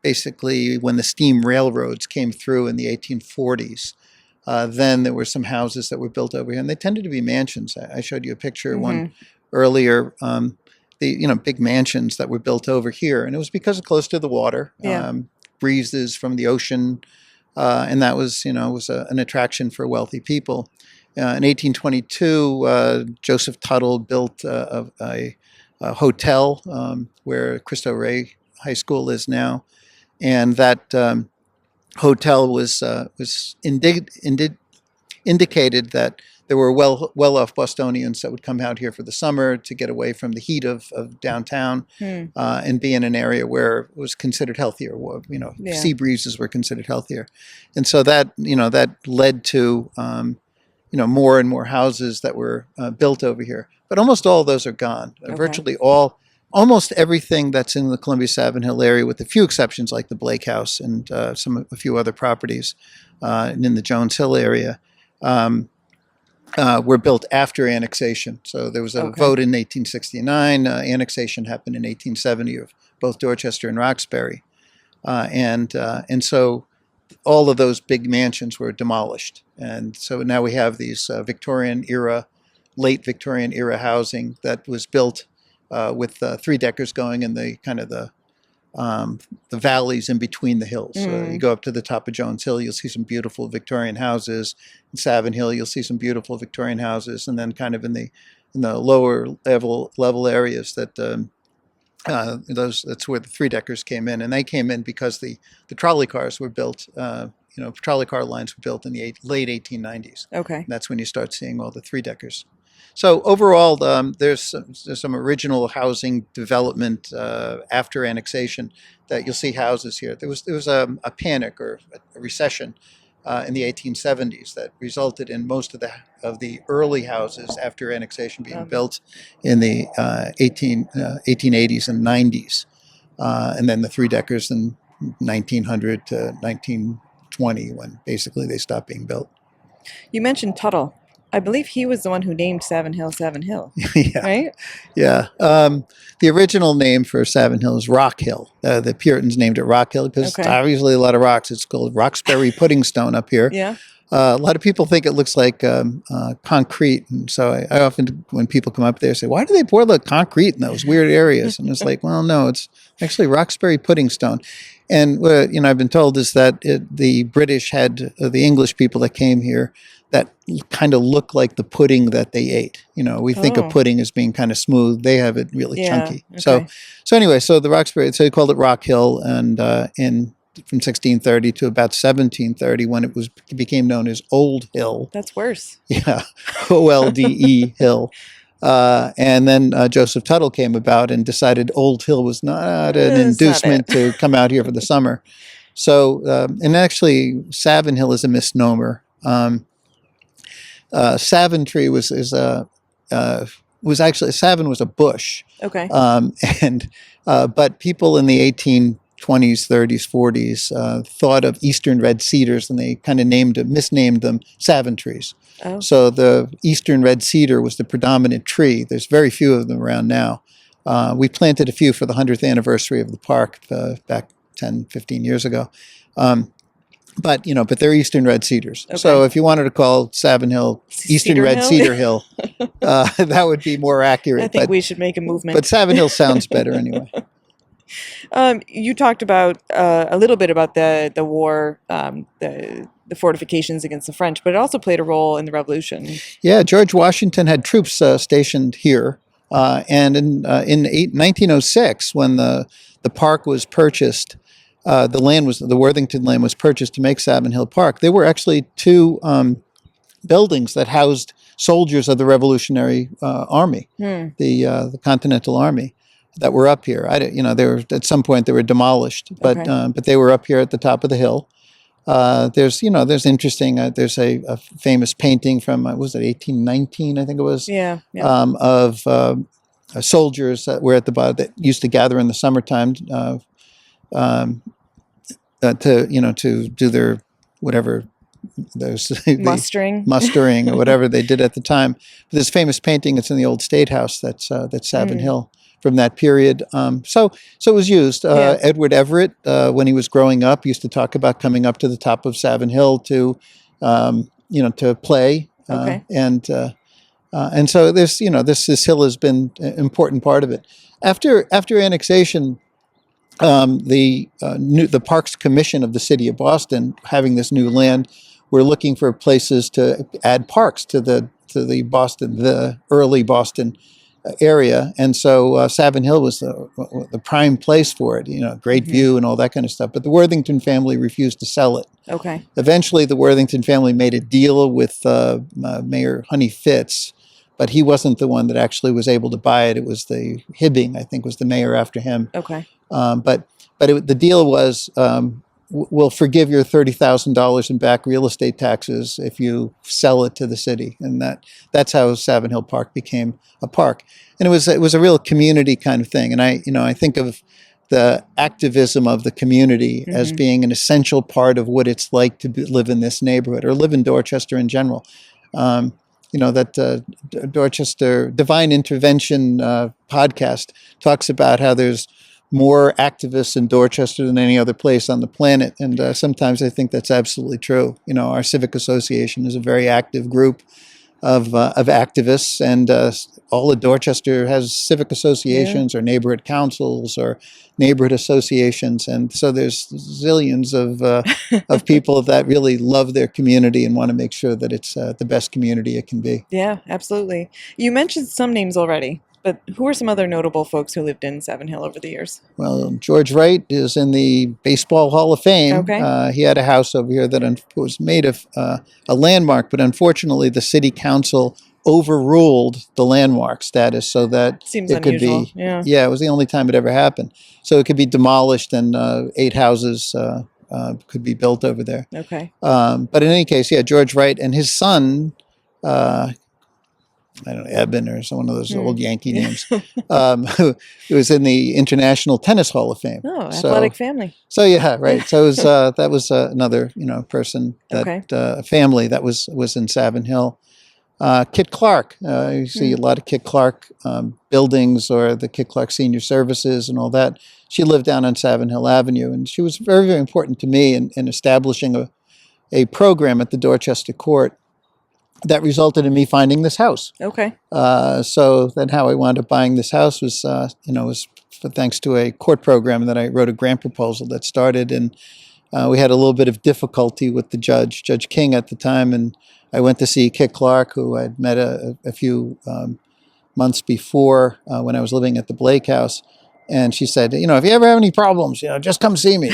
basically when the steam railroads came through in the 1840s, then there were some houses that were built over here, and they tended to be mansions. I showed you a picture of one earlier. Big mansions that were built over here, and it was because of close to the water, breezes from the ocean, and that was an attraction for wealthy people. In 1822, Joseph Tuttle built a hotel where Cristo Rey High School is now, and that hotel was indicated that there were well-off Bostonians that would come out here for the summer to get away from the heat of downtown and be in an area where it was considered healthier. Sea breezes were considered healthier, and so that led to more and more houses that were built over here. But almost all of those are gone. Okay. Virtually almost everything that's in the Columbia-Savin Hill area, with a few exceptions like the Blake House and a few other properties, and in the Jones Hill area. were built after annexation. So there was a vote in 1869. Annexation happened in 1870 of both Dorchester and Roxbury, and so all of those big mansions were demolished. And so now we have these late Victorian era housing that was built with 3-deckers going in the kind of the valleys in between the hills. You go up to the top of Jones Hill, you'll see some beautiful Victorian houses. In Savin Hill, you'll see some beautiful Victorian houses, and then kind of in the lower level areas that that's where the 3-deckers came in, and they came in because the trolley cars were built. Trolley car lines were built in the late 1890s. Okay, and that's when you start seeing all the 3-deckers. So overall, there's some original housing development after annexation that you'll see houses here. There was a panic or a recession in the 1870s that resulted in most of the early houses after annexation being built in the 1880s and 90s, and then the 3-deckers in 1900 to 1920 when basically they stopped being built. you mentioned Tuttle. I believe he was the one who named Savin Hill, Yeah. right? Yeah. The original name for Savin Hill is Rock Hill. The Puritans named it Rock Hill because it's obviously a lot of rocks. It's called Roxbury Pudding Stone up here. Yeah. A lot of people think it looks like concrete. And so I often, when people come up there, say, why do they pour the concrete in those weird areas? And it's like, well, no, it's actually Roxbury Pudding Stone. And what I've been told is that the British had the English people that came here that kind of look like the pudding that they ate. We think of pudding as being kind of smooth. They have it really chunky. Okay. So anyway, so the Roxbury, so they called it Rock Hill, and from 1630 to about 1730 when it became known as Old Hill. That's worse. Yeah, OLDE Hill. And then Joseph Tuttle came about and decided Old Hill was not an inducement to come out here for the summer. So, and actually, Savin Hill is a misnomer. Savin tree was actually, Savin was a bush. Okay. But people in the 1820s, 30s, 40s thought of eastern red cedars, and they kind of misnamed them Savin trees. Oh. So the eastern red cedar was the predominant tree. There's very few of them around now. We planted a few for the 100th anniversary of the park back 10, 15 years ago. But they're eastern red cedars. Okay. So if you wanted to call Savin Hill Eastern Red Cedar Hill, that would be more accurate. I think we should make a movement. But Savin Hill sounds better anyway. You talked about a little bit about the war, the fortifications against the French, but it also played a role in the Revolution. Yeah, George Washington had troops stationed here, and in 1906, when the park was purchased, the Worthington land was purchased to make Savin Hill Park. There were actually two buildings that housed soldiers of the Revolutionary Army, the Continental Army, that were up here. They were at some point they were demolished, but they were up here at the top of the hill. There's interesting. There's a famous painting from was it 1819? I think it was. Yeah. Of soldiers that were at the bottom that used to gather in the summertime to do their whatever mustering or whatever they did at the time. But this famous painting, it's in the old State House. That's Savin Hill from that period. So it was used. Edward Everett, when he was growing up, used to talk about coming up to the top of Savin Hill to play. And so this hill has been an important part of it. After annexation, the Parks Commission of the City of Boston, having this new land, were looking for places to add parks to the early Boston area, and so Savin Hill was the prime place for it. Great view and all that kind of stuff. But the Worthington family refused to sell it. Okay. Eventually, the Worthington family made a deal with Mayor Honey Fitz, but he wasn't the one that actually was able to buy it. It was the Hibbing, I think, was the mayor after him. Okay. But the deal was, we'll forgive your $30,000 in back real estate taxes if you sell it to the city, and that's how Savin Hill Park became a park. And it was a real community kind of thing. And I think of the activism of the community as being an essential part of what it's like to live in this neighborhood or live in Dorchester in general. that Dorchester Divine Intervention podcast talks about how there's more activists in Dorchester than any other place on the planet. And sometimes I think that's absolutely true. Our civic association is a very active group of activists, and all of Dorchester has civic associations or neighborhood councils or neighborhood associations. And so there's zillions of people that really love their community and want to make sure that it's the best community it can be. Yeah, absolutely. You mentioned some names already, but who are some other notable folks who lived in Savin Hill over the years? Well, George Wright is in the Baseball Hall of Fame. Okay. He had a house over here that was made of a landmark, but unfortunately the city council overruled the landmark status so that Seems it could unusual. be. Yeah. It was the only time it ever happened. So it could be demolished and 8 houses could be built over there. Okay. But in any case, George Wright and his son, I don't know, Eben or some one of those old Yankee names, who was in the International Tennis Hall of Fame. Oh, athletic family. So yeah, right. So it was, that was another person that a family that was in Savin Hill. Kit Clark, you see a lot of Kit Clark buildings or the Kit Clark Senior Services and all that. She lived down on Savin Hill Avenue, and she was very, very important to me in establishing a program at the Dorchester Court that resulted in me finding this house. Okay. So then how I wound up buying this house was, was thanks to a court program that I wrote a grant proposal that started, and we had a little bit of difficulty with the Judge King at the time, and I went to see Kit Clark, who I'd met a few months before when I was living at the Blake House, and she said, if you ever have any problems, just come see me.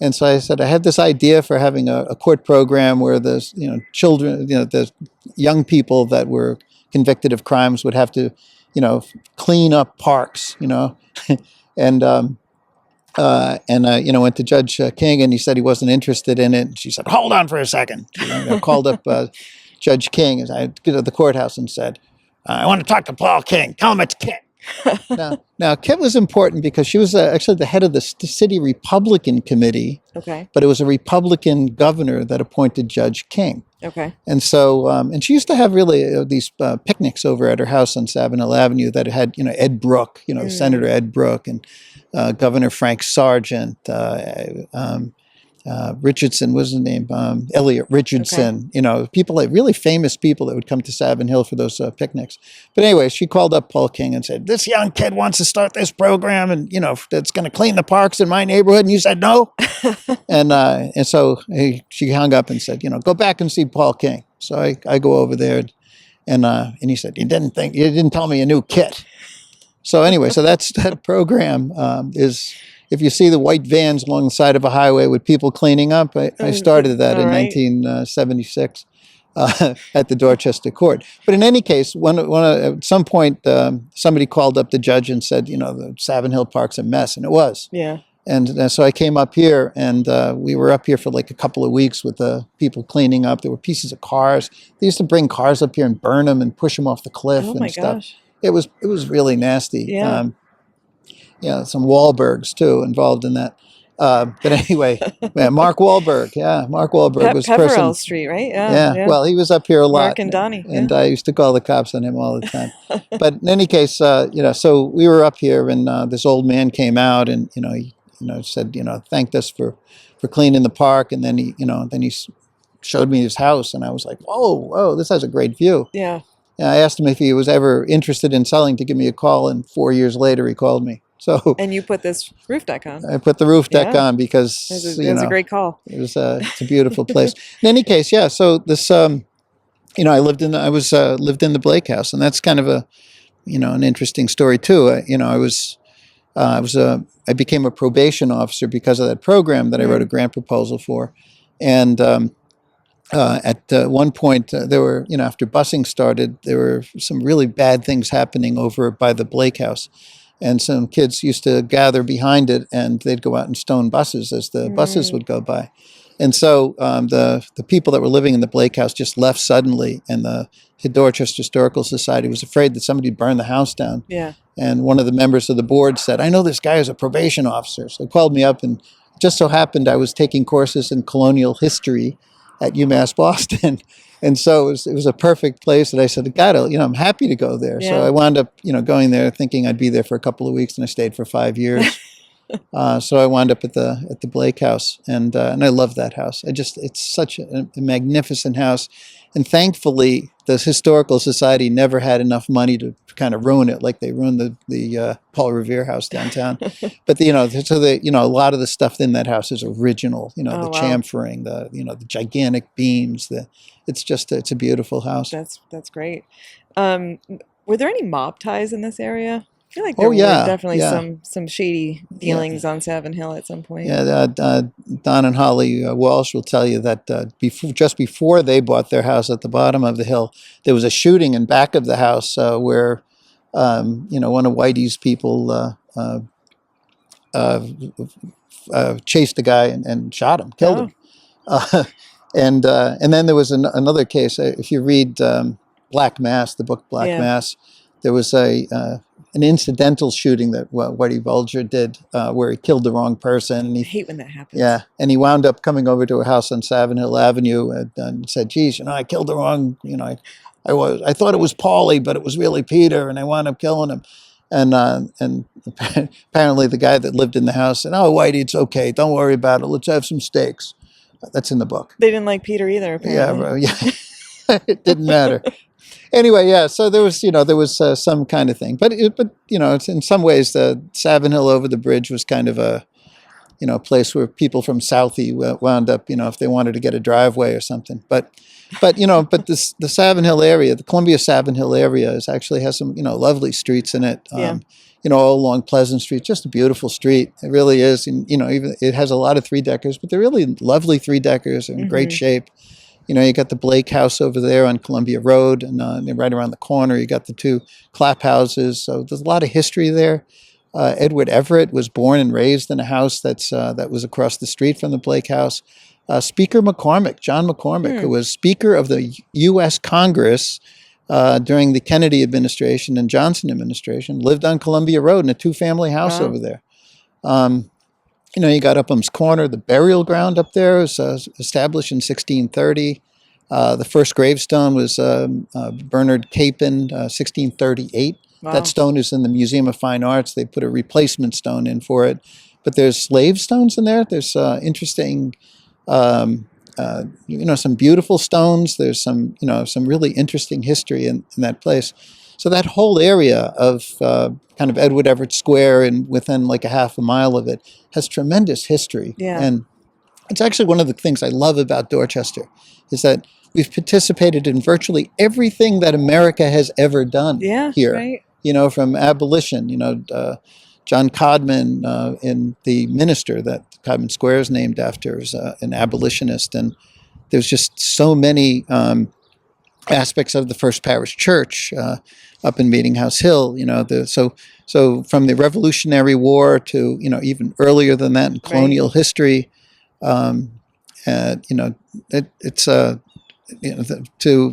And so I said, I had this idea for having a court program where the children, the young people that were convicted of crimes would have to, clean up parks, and went to Judge King, and he said he wasn't interested in it. And she said, "Hold on for a second." I called up Judge King as I get to the courthouse and said, "I want to talk to Paul King. Tell him it's Kit." Now, Kit was important because she was actually the head of the city Republican committee. Okay. But it was a Republican governor that appointed Judge King. Okay. And so, and she used to have really these picnics over at her house on Savin Hill Avenue that had, Ed Brooke, Senator Ed Brooke, and Governor Frank Sargent, Richardson, what was his name? Elliot Richardson, people like really famous people that would come to Savin Hill for those picnics. But anyway, she called up Paul King and said, "This young kid wants to start this program, and that's going to clean the parks in my neighborhood." And you said no, and so she hung up and said, "Go back and see Paul King." So I go over there, and he said, "You didn't tell me you knew Kit." So anyway, that program is. If you see the white vans along the side of a highway with people cleaning up, I started that in 1976 at the Dorchester Court. But in any case, at some point, somebody called up the judge and said, the Savin Hill Park's a mess, and it was. Yeah. And so I came up here, and we were up here for like a couple of weeks with the people cleaning up. There were pieces of cars. They used to bring cars up here and burn them and push them off the cliff and stuff. Gosh. It was really nasty. Yeah. Some Wahlbergs too involved in that. But anyway, Mark Wahlberg. Mark Wahlberg was Pepperell Street, right? Yeah. Well, he was up here a lot. Mark and Donnie. And I used to call the cops on him all the time. But in any case, so we were up here, and this old man came out, and he said, thanked us for cleaning the park, and then he showed me his house, and I was like, whoa, this has a great view. Yeah. And I asked him if he was ever interested in selling to give me a call, and 4 years later he called me. So and you put this roof deck on. I put the roof deck on because it was a great call. It's a beautiful place. In any case, so this I lived in the Blake House, and that's kind of an interesting story too. I became a probation officer because of that program that I wrote a grant proposal for, and at one point there were after busing started, there were some really bad things happening over by the Blake House. And some kids used to gather behind it, and they'd go out and stone buses as the buses would go by. And so the people that were living in the Blake House just left suddenly, and the Dorchester Historical Society was afraid that somebody would burn the house down. Yeah. And one of the members of the board said, "I know this guy is a probation officer." So he called me up, and just so happened I was taking courses in colonial history at UMass Boston. And so it was a perfect place that I said, God, I'm happy to go there. So I wound up, going there thinking I'd be there for a couple of weeks, and I stayed for 5 years. So I wound up at the Blake House, and I love that house. It's such a magnificent house, and thankfully the Historical Society never had enough money to kind of ruin it like they ruined the Paul Revere house downtown. But a lot of the stuff in that house is original. The chamfering, the gigantic beams. It's a beautiful house. That's great. Were there any mob ties in this area? I feel like there were definitely some shady dealings on Savin Hill at some point. Yeah, Don and Holly Walsh will tell you that just before they bought their house at the bottom of the hill, there was a shooting in back of the house where, one of Whitey's people chased a guy and shot him, killed him. And then there was another case. If you read Black Mass, the book Black Mass, there was an incidental shooting that Whitey Bulger did where he killed the wrong person. And I hate when that happens. Yeah, and he wound up coming over to a house on Savin Hill Avenue and said, geez, I killed the wrong, I thought it was Paulie, but it was really Peter, and I wound up killing him. And apparently the guy that lived in the house said, oh, Whitey, it's okay. Don't worry about it. Let's have some steaks. That's in the book. They didn't like Peter either, apparently. Yeah. It didn't matter. Anyway, yeah. So there was some kind of thing, but it's in some ways the Savin Hill over the bridge was kind of a place where people from Southie wound up, if they wanted to get a driveway or something. But the Savin Hill area, the Columbia-Savin Hill area, actually has some lovely streets in it. All along Pleasant Street, just a beautiful street. It really is. And even it has a lot of 3-deckers, but they're really lovely 3-deckers in great shape. You got the Blake House over there on Columbia Road, and right around the corner, you got the 2 clap houses. So there's a lot of history there. Edward Everett was born and raised in a house that was across the street from the Blake House. Speaker McCormick, John McCormick, who was Speaker of the U.S. Congress during the Kennedy administration and Johnson administration, lived on Columbia Road in a 2-family house over there. You got Upham's Corner, the burial ground up there was established in 1630. The first gravestone was Bernard Capon, 1638. Wow. That stone is in the Museum of Fine Arts. They put a replacement stone in for it. But there's slave stones in there. There's interesting, some beautiful stones. There's some really interesting history in that place. So that whole area of kind of Edward Everett Square and within like a half a mile of it has tremendous history. Yeah. And it's actually one of the things I love about Dorchester is that we've participated in virtually everything that America has ever done here. Right. From abolition, John Codman in The Minister that Codman Square is named after is an abolitionist. And there's just so many aspects of the First Parish Church up in Meeting House Hill, so from the Revolutionary War to, even earlier than that in colonial history, to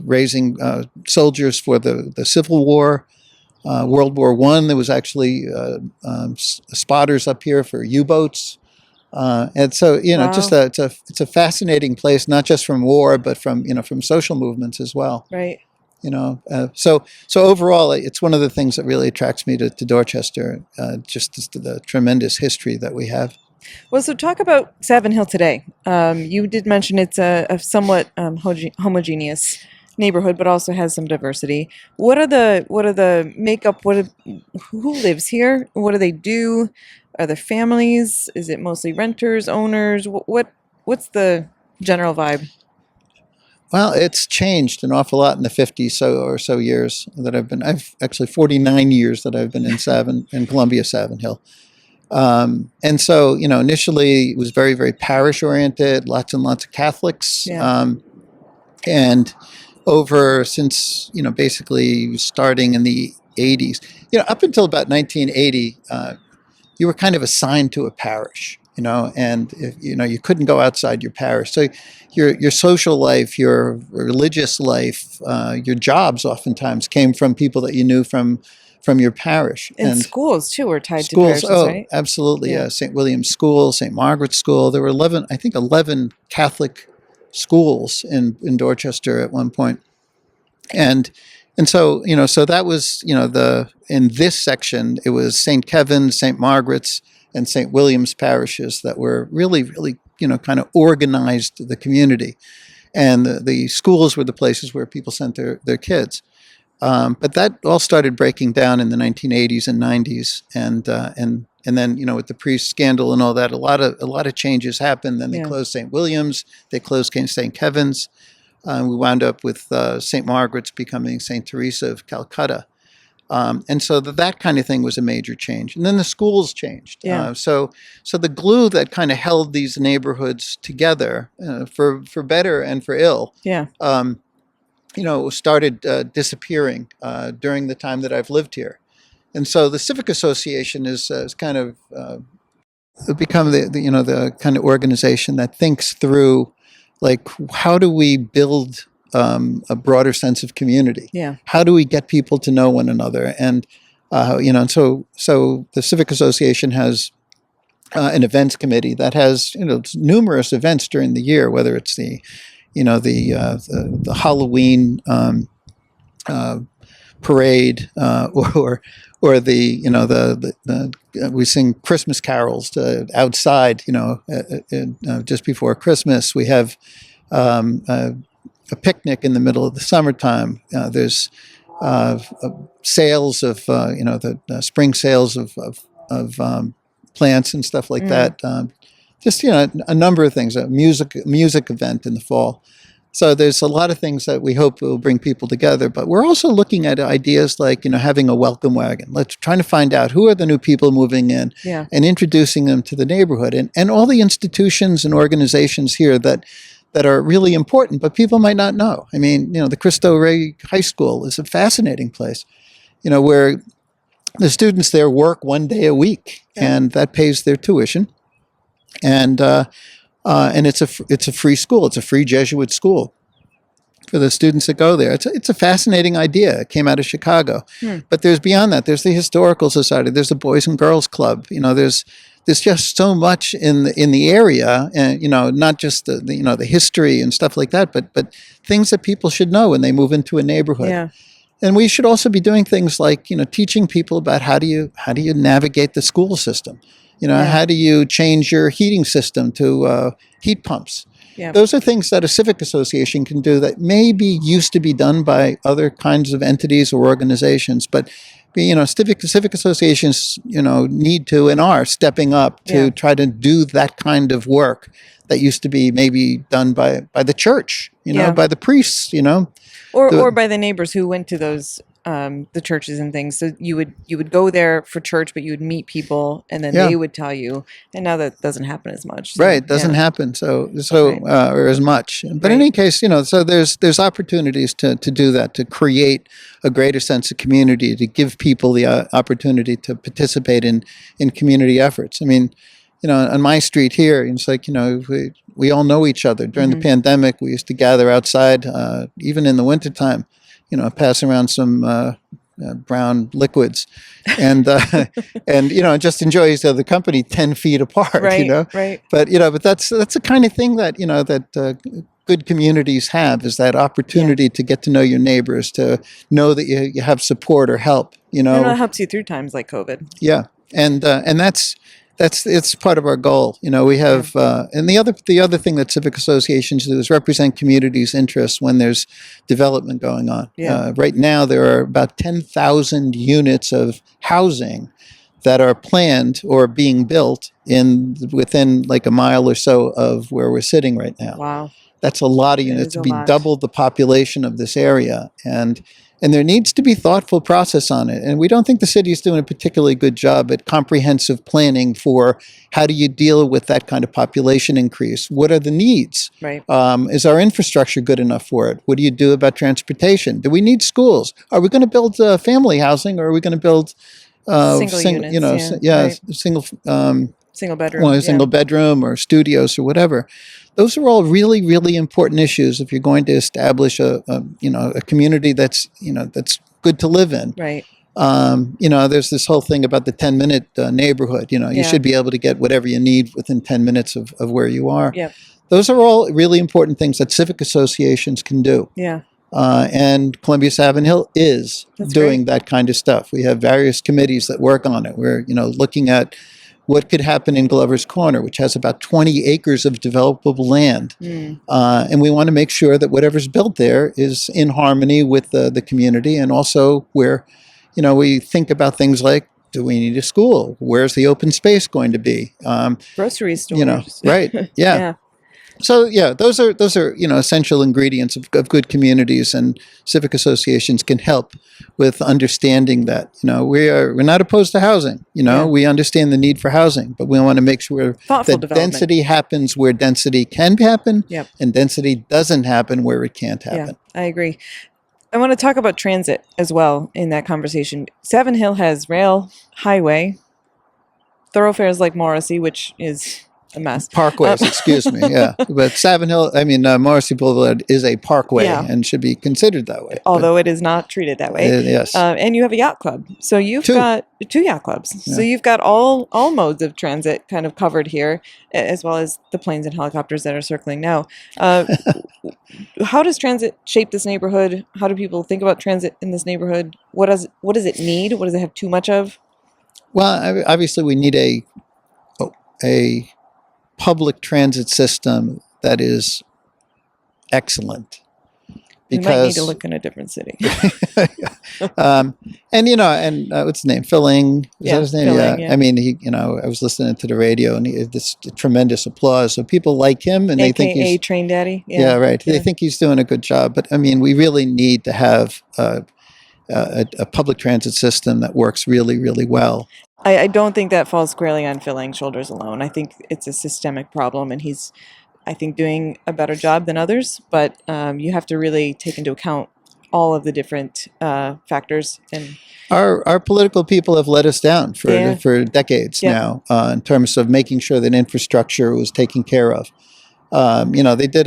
raising soldiers for the Civil War, World War I. There was actually spotters up here for U-boats. And so, just it's a fascinating place, not just from war, but from social movements as well. Right. So overall, it's one of the things that really attracts me to Dorchester, just the tremendous history that we have. Well, so talk about Savin Hill today. You did mention it's a somewhat homogeneous neighborhood, but also has some diversity. What are the makeup? Who lives here? What do they do? Are there families? Is it mostly renters, owners? What's the general vibe? Well, it's changed an awful lot in the 50 or so years that I've actually 49 years that I've been in Columbia-Savin Hill. And so, initially it was very, very parish oriented, lots and lots of Catholics. Yeah. And since basically starting in the 80s, up until about 1980, you were kind of assigned to a parish, and you couldn't go outside your parish. So your social life, your religious life, your jobs oftentimes came from people that you knew from your parish. And schools too were tied to parishes, right? Absolutely. Yeah. St. William's School, St. Margaret's School. There were 11 Catholic schools in Dorchester at one point. And so, so that was, in this section, it was St. Kevin's, St. Margaret's, and St. William's parishes that were really, really, kind of organized the community. And the schools were the places where people sent their kids. But that all started breaking down in the 1980s and 90s. And then, with the priest scandal and all that, a lot of changes happened. Then they closed St. William's, they closed St. Kevin's. We wound up with St. Margaret's becoming St. Teresa of Calcutta. And so that kind of thing was a major change. And then the schools changed. Yeah. So the glue that kind of held these neighborhoods together, for better and for ill, started disappearing during the time that I've lived here. And so the Civic Association is kind of become the kind of organization that thinks through, like, how do we build a broader sense of community? Yeah. How do we get people to know one another? And and so the Civic Association has an events committee that has numerous events during the year, whether it's the Halloween parade or we sing Christmas carols outside. Just before Christmas, we have a picnic in the middle of the summertime. There's sales of the spring sales of plants and stuff like that. Just a number of things. A music event in the fall. So there's a lot of things that we hope will bring people together. But we're also looking at ideas like having a welcome wagon. Let's try to find out who are the new people moving in, and introducing them to the neighborhood and all the institutions and organizations here that are really important, but people might not know. I mean, the Cristo Rey High School is a fascinating place, where the students there work 1 day a week, and that pays their tuition. And it's a free school. It's a free Jesuit school for the students that go there. It's a fascinating idea. It came out of Chicago, but there's beyond that. There's the Historical Society. There's the Boys and Girls Club. There's just so much in the area, and not just the history and stuff like that, but things that people should know when they move into a neighborhood. Yeah. And we should also be doing things like teaching people about how do you navigate the school system. How do you change your heating system to heat pumps? Yeah. Those are things that a civic association can do that maybe used to be done by other kinds of entities or organizations, but civic associations, need to and are stepping up to try to do that kind of work that used to be maybe done by the church, by the priests, or by the neighbors who went to those the churches and things. So you would go there for church, but you would meet people, and then they would tell you. And now that doesn't happen as much. So, right, doesn't happen or as much. But in any case, so there's opportunities to do that, to create a greater sense of community, to give people the opportunity to participate in community efforts. I mean, on my street here, it's like we all know each other. During the pandemic, we used to gather outside, even in the wintertime. Pass around some brown liquids, and just enjoy each other company 10 feet apart. Right, right. But that's the kind of thing that that good communities have, is that opportunity to get to know your neighbors, to know that you have support or help. And it helps you through times like COVID. Yeah, and it's part of our goal. We have, and the other thing that civic associations do is represent communities' interests when there's development going on. Yeah. Right now, there are about 10,000 units of housing that are planned or being built within like a mile or so of where we're sitting right now. Wow. That's a lot of units. To be double the population of this area, and there needs to be thoughtful process on it. And we don't think the city is doing a particularly good job at comprehensive planning for how do you deal with that kind of population increase? What are the needs? Right. Is our infrastructure good enough for it? What do you do about transportation? Do we need schools? Are we going to build family housing, or are we going to build single units? Right. Single bedroom. Single bedroom or studios or whatever. Those are all really, really important issues if you're going to establish a community that's good to live in. Right. There's this whole thing about the 10-minute neighborhood. You should be able to get whatever you need within 10 minutes of where you are. Yep. those are all really important things that civic associations can do. Yeah. And Columbia-Savin Hill is That's doing great. that kind of stuff. We have various committees that work on it. We're, looking at what could happen in Glover's Corner, which has about 20 acres of developable land. And we want to make sure that whatever's built there is in harmony with the community, and also where, we think about things like, do we need a school? Where's the open space going to be? Grocery stores. Right. Yeah. So those are essential ingredients of good communities, and civic associations can help with understanding that. We're not opposed to housing. We understand the need for housing, but we want to make sure Thoughtful that development. density happens where density can happen, Yep. and density doesn't happen where it can't happen. Yeah, I agree. I want to talk about transit as well in that conversation. Savin Hill has rail, highway, thoroughfares like Morrissey, which is a mess. Parkways, excuse me, yeah. But Savin Hill, Morrissey Boulevard is a parkway and should be considered that way. Although it is not treated that way. Yes. And you have a yacht club. So you've got 2 yacht clubs. Yeah. So you've got all modes of transit kind of covered here, as well as the planes and helicopters that are circling now. How does transit shape this neighborhood? How do people think about transit in this neighborhood? What does it need? What does it have too much of? Well, obviously we need a public transit system that is excellent. We might need to look in a different city. And what's his name? Filling. Is that his name? Filling, yeah. I mean, I was listening to the radio, and he had this tremendous applause. So people like him, and they think he's Train Daddy. Yeah, right. Yeah. They think he's doing a good job. But we really need to have a public transit system that works really, really well. I don't think that falls squarely on Filling's shoulders alone. I think it's a systemic problem, and he's, I think, doing a better job than others. But you have to really take into account all of the different factors. And our political people have let us down for decades now in terms of making sure that infrastructure was taken care of. They did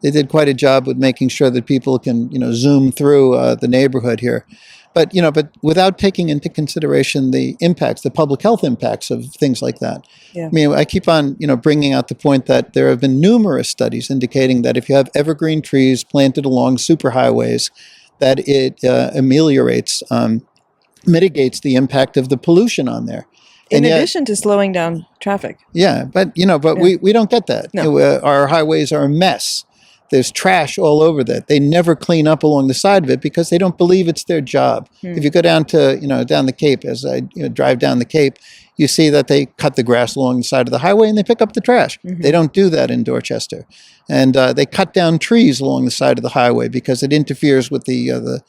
they did quite a job with making sure that people can zoom through the neighborhood here. But without taking into consideration the impacts, the public health impacts of things like that. Yeah. I keep on, bringing out the point that there have been numerous studies indicating that if you have evergreen trees planted along superhighways, that it mitigates the impact of the pollution on there. In addition to slowing down traffic. Yeah, but we don't get that. No. Our highways are a mess. There's trash all over that. They never clean up along the side of it because they don't believe it's their job. If you go down to down the Cape, as I drive down the Cape, you see that they cut the grass along the side of the highway and they pick up the trash. Mm-hmm. They don't do that in Dorchester, and they cut down trees along the side of the highway because it interferes with the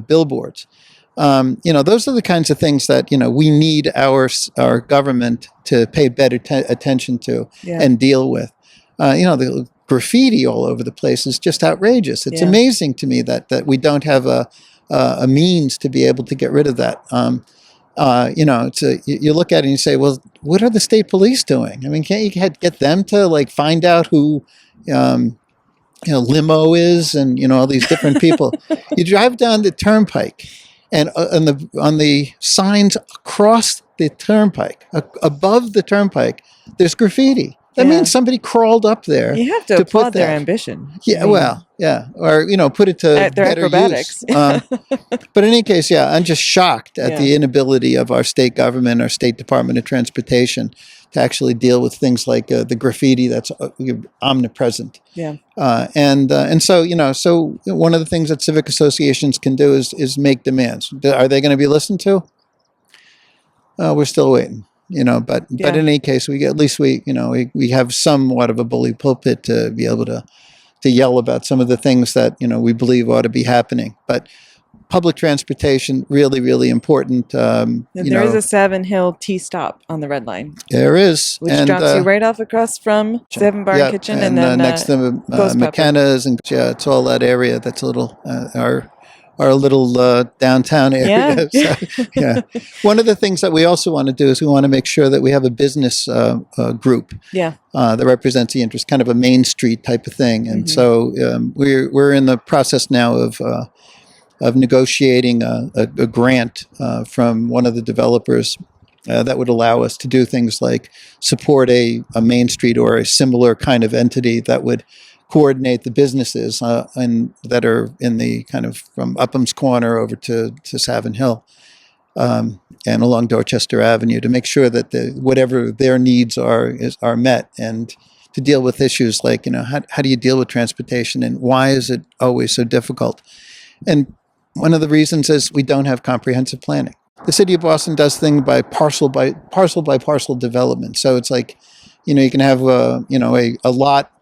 billboards. Those are the kinds of things that we need our government to pay better attention to and deal with. The graffiti all over the place is just outrageous. It's amazing to me that we don't have a means to be able to get rid of that. You look at it and you say, well, what are the state police doing? Can't you get them to find out who limo is and all these different people? You drive down the turnpike, and on the signs across the turnpike, above the turnpike, there's graffiti. That means somebody crawled up there. You have to applaud their ambition. Yeah, or put it to at their better acrobatics. use. But in any case, I'm just shocked at the inability of our state government, our state Department of Transportation, to actually deal with things like the graffiti that's omnipresent. Yeah. And so one of the things that civic associations can do is make demands. Are they going to be listened to? We're still waiting. But in any case, we have somewhat of a bully pulpit to be able to yell about some of the things that we believe ought to be happening. But public transportation really, really important. There is a Savin Hill T-stop on the red line. There is, which drops you right off across from Savin Bar Kitchen, and then next to McKenna's, and it's all that area. That's a little our little downtown area. Yeah. One of the things that we also want to do is we want to make sure that we have a business group that represents the interest, kind of a Main Street type of thing. And so we're in the process now of negotiating a grant from one of the developers that would allow us to do things like support a Main Street or a similar kind of entity that would coordinate the businesses and that are in the kind of from Upham's Corner over to Savin Hill and along Dorchester Avenue to make sure that whatever their needs are met, and to deal with issues like, how do you deal with transportation and why is it always so difficult? And one of the reasons is we don't have comprehensive planning. The city of Boston does things by parcel by parcel development. So it's like, you can have a lot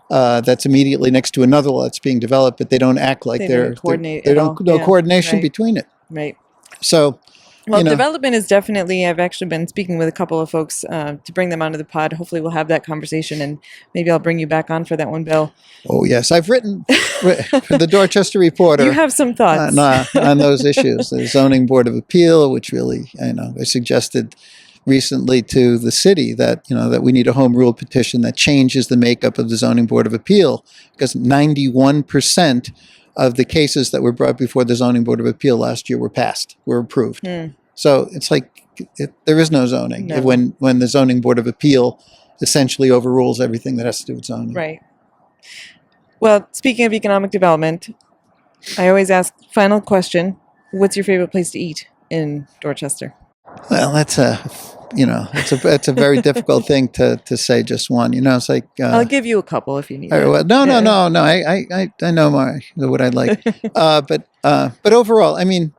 that's immediately next to another lot that's being developed, but they don't act like they're coordinate. They don't no coordination between it. Right. So, development is definitely. I've actually been speaking with a couple of folks to bring them onto the pod. Hopefully, we'll have that conversation, and maybe I'll bring you back on for that one, Bill. Oh yes, I've written for the Dorchester Reporter. You have some thoughts on those issues. The Zoning Board of Appeal, which really, I suggested recently to the city that that we need a home rule petition that changes the makeup of the Zoning Board of Appeal, because 91% of the cases that were brought before the Zoning Board of Appeal last year were approved. So it's like there is no zoning when the Zoning Board of Appeal essentially overrules everything that has to do with zoning. Right. Well, speaking of economic development, I always ask, final question, what's your favorite place to eat in Dorchester? Well, that's it's a very difficult thing to say just one. It's like I'll give you a couple if you need. Well, no. I know what I like, but overall, when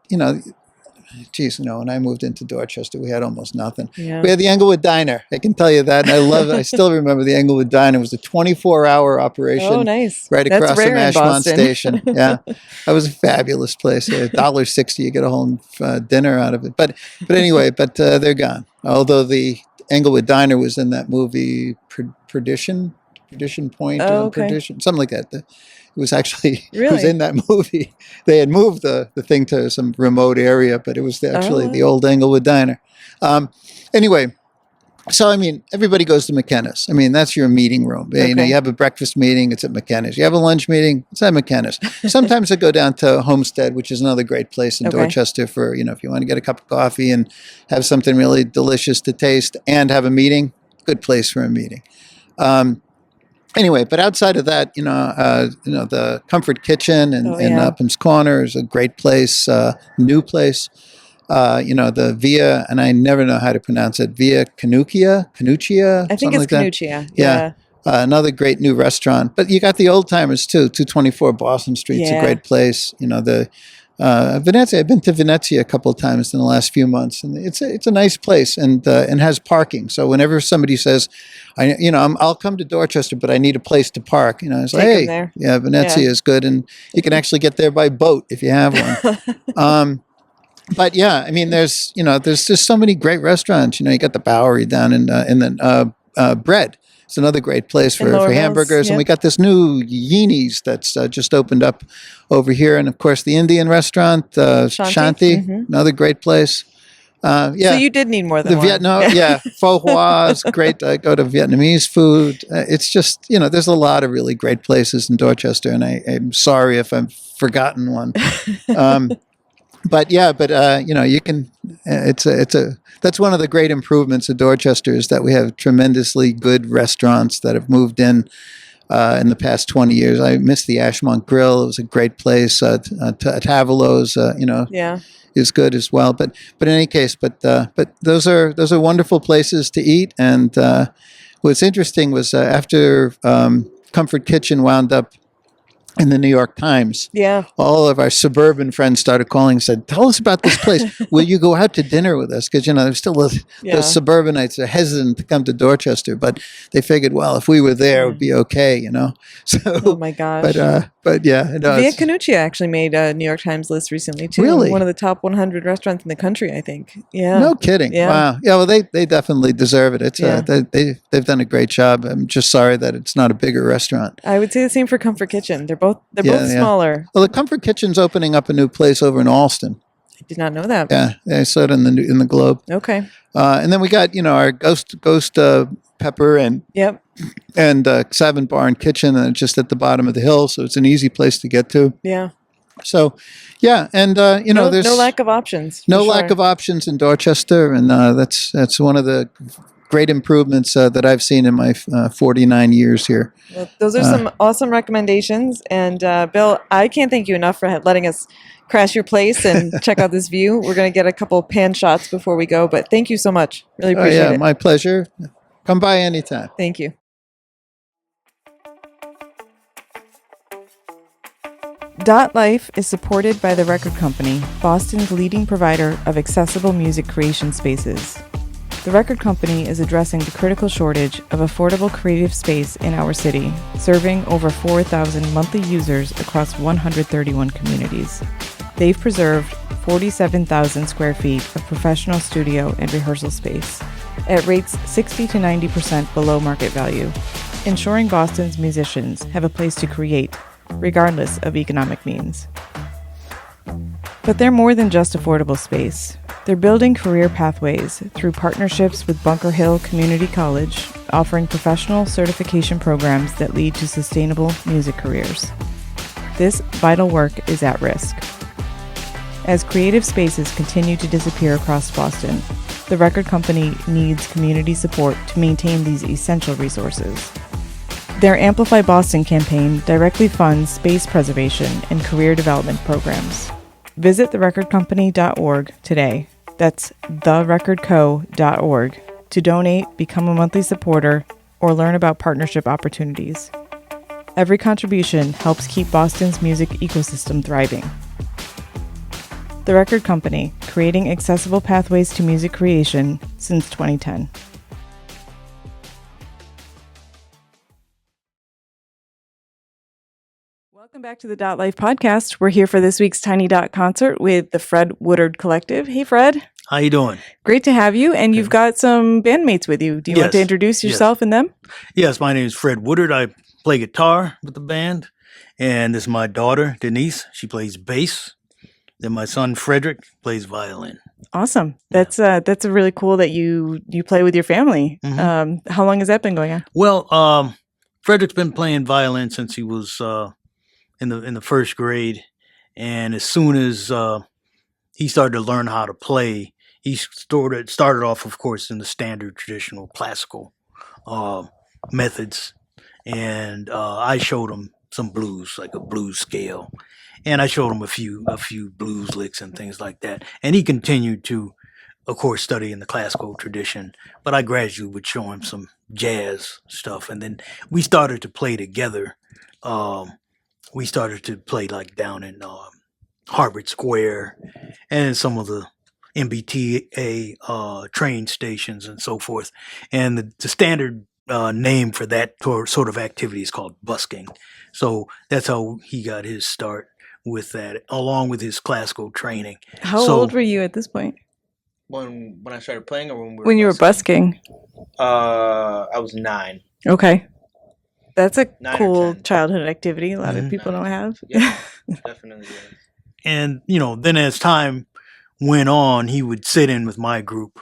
I moved into Dorchester, we had almost nothing. Yeah. We had the Englewood Diner. I can tell you that, and I love it. I still remember the Englewood Diner. It was a 24-hour operation. Oh, nice! Right That's across rare from in Ashmont Boston. Station. Yeah, that was a fabulous place. $1.60, you get a whole dinner out of it. But anyway, they're gone. Although the Englewood Diner was in that movie Perdition Point, Perdition, something like that. It was actually it was in that movie. They had moved the thing to some remote area, but it was actually the old Englewood Diner. Anyway, so everybody goes to McKenna's. That's your meeting room. You have a breakfast meeting, it's at McKenna's. You have a lunch meeting, it's at McKenna's. Sometimes I go down to Homestead, which is another great place in Dorchester for if you want to get a cup of coffee and have something really delicious to taste and have a meeting. Good place for a meeting. Anyway, but outside of that, the Comfort Kitchen in Upham's Corner is a great place, new place. The Via, and I never know how to pronounce it, Via Canuccia? I think it's Canuccia. Yeah. Another great new restaurant. But you got the old timers too. 224 Boston Street's a great place. Venezia. I've been to Venezia a couple of times in the last few months, and it's a nice place and has parking. So whenever somebody says, I'll come to Dorchester, but I need a place to park. It's like, hey, yeah, Venezia is good, and you can actually get there by boat if you have one. But yeah, there's just so many great restaurants. You got the Bowery down in the Bread. It's another great place for hamburgers. And we got this new Yeenies that's just opened up over here. And of course, the Indian restaurant, Shanti, another great place. So you did need more than one. Vietnam, Pho Hoa is great. I go to Vietnamese food. It's just, there's a lot of really great places in Dorchester. And I'm sorry if I've forgotten one. You can. That's one of the great improvements of Dorchester is that we have tremendously good restaurants that have moved in the past 20 years. I miss the Ashmont Grill. It was a great place. Tavelo's, is good as well. But in any case, but those are wonderful places to eat. And what's interesting was after Comfort Kitchen wound up in the New York Times. Yeah. All of our suburban friends started calling and said, tell us about this place. Will you go out to dinner with us? Because, there's still the suburbanites are hesitant to come to Dorchester, but they figured, well, if we were there, it would be okay, So, oh my gosh. But yeah. Via Canuccia actually made a New York Times list recently, too. Really? One of the top 100 restaurants in the country, I think. Yeah. No kidding. Yeah. Wow. Yeah, well, they definitely deserve it. It's they've done a great job. I'm just sorry that it's not a bigger restaurant. I would say the same for Comfort Kitchen. They're both smaller. Well, the Comfort Kitchen's opening up a new place over in Alston. I did not know that. Yeah, I saw it in the Globe. Okay. And then we got our Ghost Pepper and Savin Bar and Kitchen, and just at the bottom of the hill, so it's an easy place to get to. Yeah. So, yeah, and there's no lack of options. no for lack sure. of options in Dorchester, and that's one of the great improvements that I've seen in my 49 years here. Well, those are some awesome recommendations. And Bill, I can't thank you enough for letting us crash your place and check out this view. We're going to get a couple pan shots before we go, but thank you so much. Really appreciate it. My pleasure. Come by anytime. Thank you. DotLife is supported by the record company, Boston's leading provider of accessible music creation spaces. The record company is addressing the critical shortage of affordable creative space in our city, serving over 4,000 monthly users across 131 communities. They've preserved 47,000 square feet of professional studio and rehearsal space at rates 60 to 90% below market value, ensuring Boston's musicians have a place to create, regardless of economic means. But they're more than just affordable space. They're building career pathways through partnerships with Bunker Hill Community College, offering professional certification programs that lead to sustainable music careers. This vital work is at risk. As creative spaces continue to disappear across Boston, the record company needs community support to maintain these essential resources. Their Amplify Boston campaign directly funds space preservation and career development programs. Visit therecordcompany.org today. That's therecordco.org to donate, become a monthly supporter, or learn about partnership opportunities. Every contribution helps keep Boston's music ecosystem thriving. The Record Company, creating accessible pathways to music creation since 2010. Welcome back to the DotLife podcast. We're here for this week's Tiny Dot concert with the Fred Woodard Collective. Hey, Fred. How you doing? Great to have you. And you've got some bandmates with you. Do you want to Yes. introduce Yes. yourself and them? Yes, my name is Fred Woodard. I play guitar with the band. And this is my daughter, Denise. She plays bass. Then my son, Frederick, plays violin. Awesome. That's really cool that you play with your family. Mhm. How long has that been going on? Well, Frederick's been playing violin since he was in the first grade. And as soon as he started to learn how to play, he started off, of course, in the standard traditional classical methods. And I showed him some blues, like a blues scale. And I showed him a few blues licks and things like that. And he continued to, of course, study in the classical tradition. But I gradually would show him some jazz stuff. And then we started to play together. We started to play like down in Harvard Square and some of the MBTA train stations and so forth. And the standard name for that sort of activity is called busking. So that's how he got his start with that, along with his classical training. How So- old were you at this point? When I started playing, or when we were When you were busking? I was 9. Okay. That's a 9 or cool 10. childhood activity a lot of Mhm. people don't have. Yeah, definitely. Is. And, then as time went on, he would sit in with my group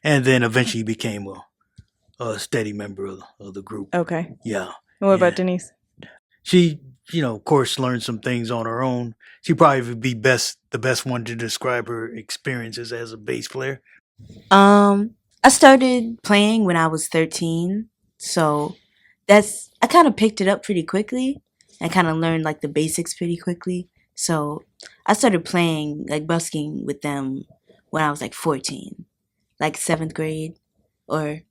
and then eventually became a steady member of the group. Okay. Yeah. And what about Yeah. Denise? She, of course, learned some things on her own. She probably would be the best one to describe her experiences as a bass player. I started playing when I was 13, so I kind of picked it up pretty quickly. I kind of learned like the basics pretty quickly. So I started playing like busking with them when I was like 14, like 7th grade or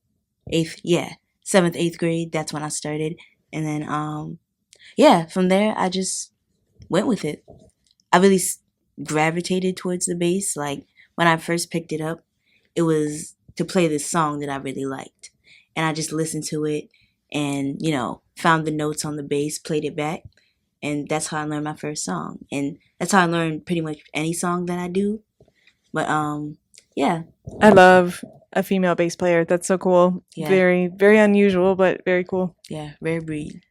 8th. Yeah, 7th, 8th grade. That's when I started, and then from there I just went with it. I really gravitated towards the bass. Like when I first picked it up, it was to play this song that I really liked. And I just listened to it and, found the notes on the bass, played it back. And that's how I learned my first song. And that's how I learned pretty much any song that I do. But, yeah. I love a female bass player. That's so cool. Yeah. Very, very unusual, but very cool. Yeah, rare breed.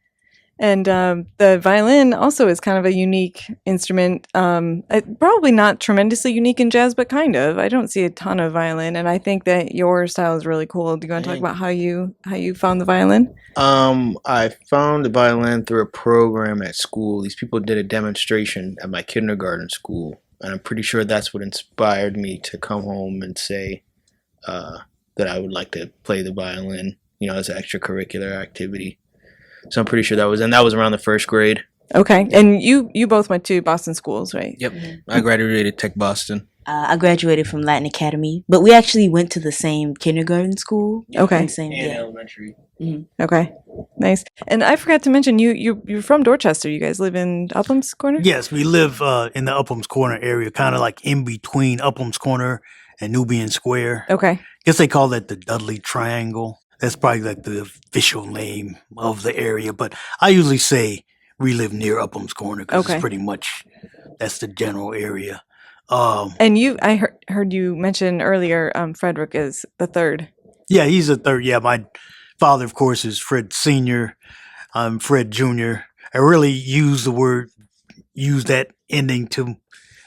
And the violin also is kind of a unique instrument. Probably not tremendously unique in jazz, but kind of. I don't see a ton of violin, and I think that your style is really cool. Do you want to talk about how you found the violin? I found the violin through a program at school. These people did a demonstration at my kindergarten school, and I'm pretty sure that's what inspired me to come home and say that I would like to play the violin, as an extracurricular activity. So I'm pretty sure that was around the first grade. Okay, and you both went to Boston schools, right? Yep, I graduated Tech Boston. I graduated from Latin Academy, but we actually went to the same kindergarten school. Okay. And same, And elementary. Okay, nice. And I forgot to mention you're from Dorchester. You guys live in Upham's Corner? Yes, we live in the Upham's Corner area, kind of like in between Upham's Corner and Nubian Square. Okay. Guess they call that the Dudley Triangle. That's probably like the official name of the area, but I usually say we live near Upham's Corner because Okay. it's pretty much that's the general area. And I heard you mention earlier, Frederick is the third. Yeah, he's the third. Yeah, my father, of course, is Fred Senior. I'm Fred Junior. I really use that ending to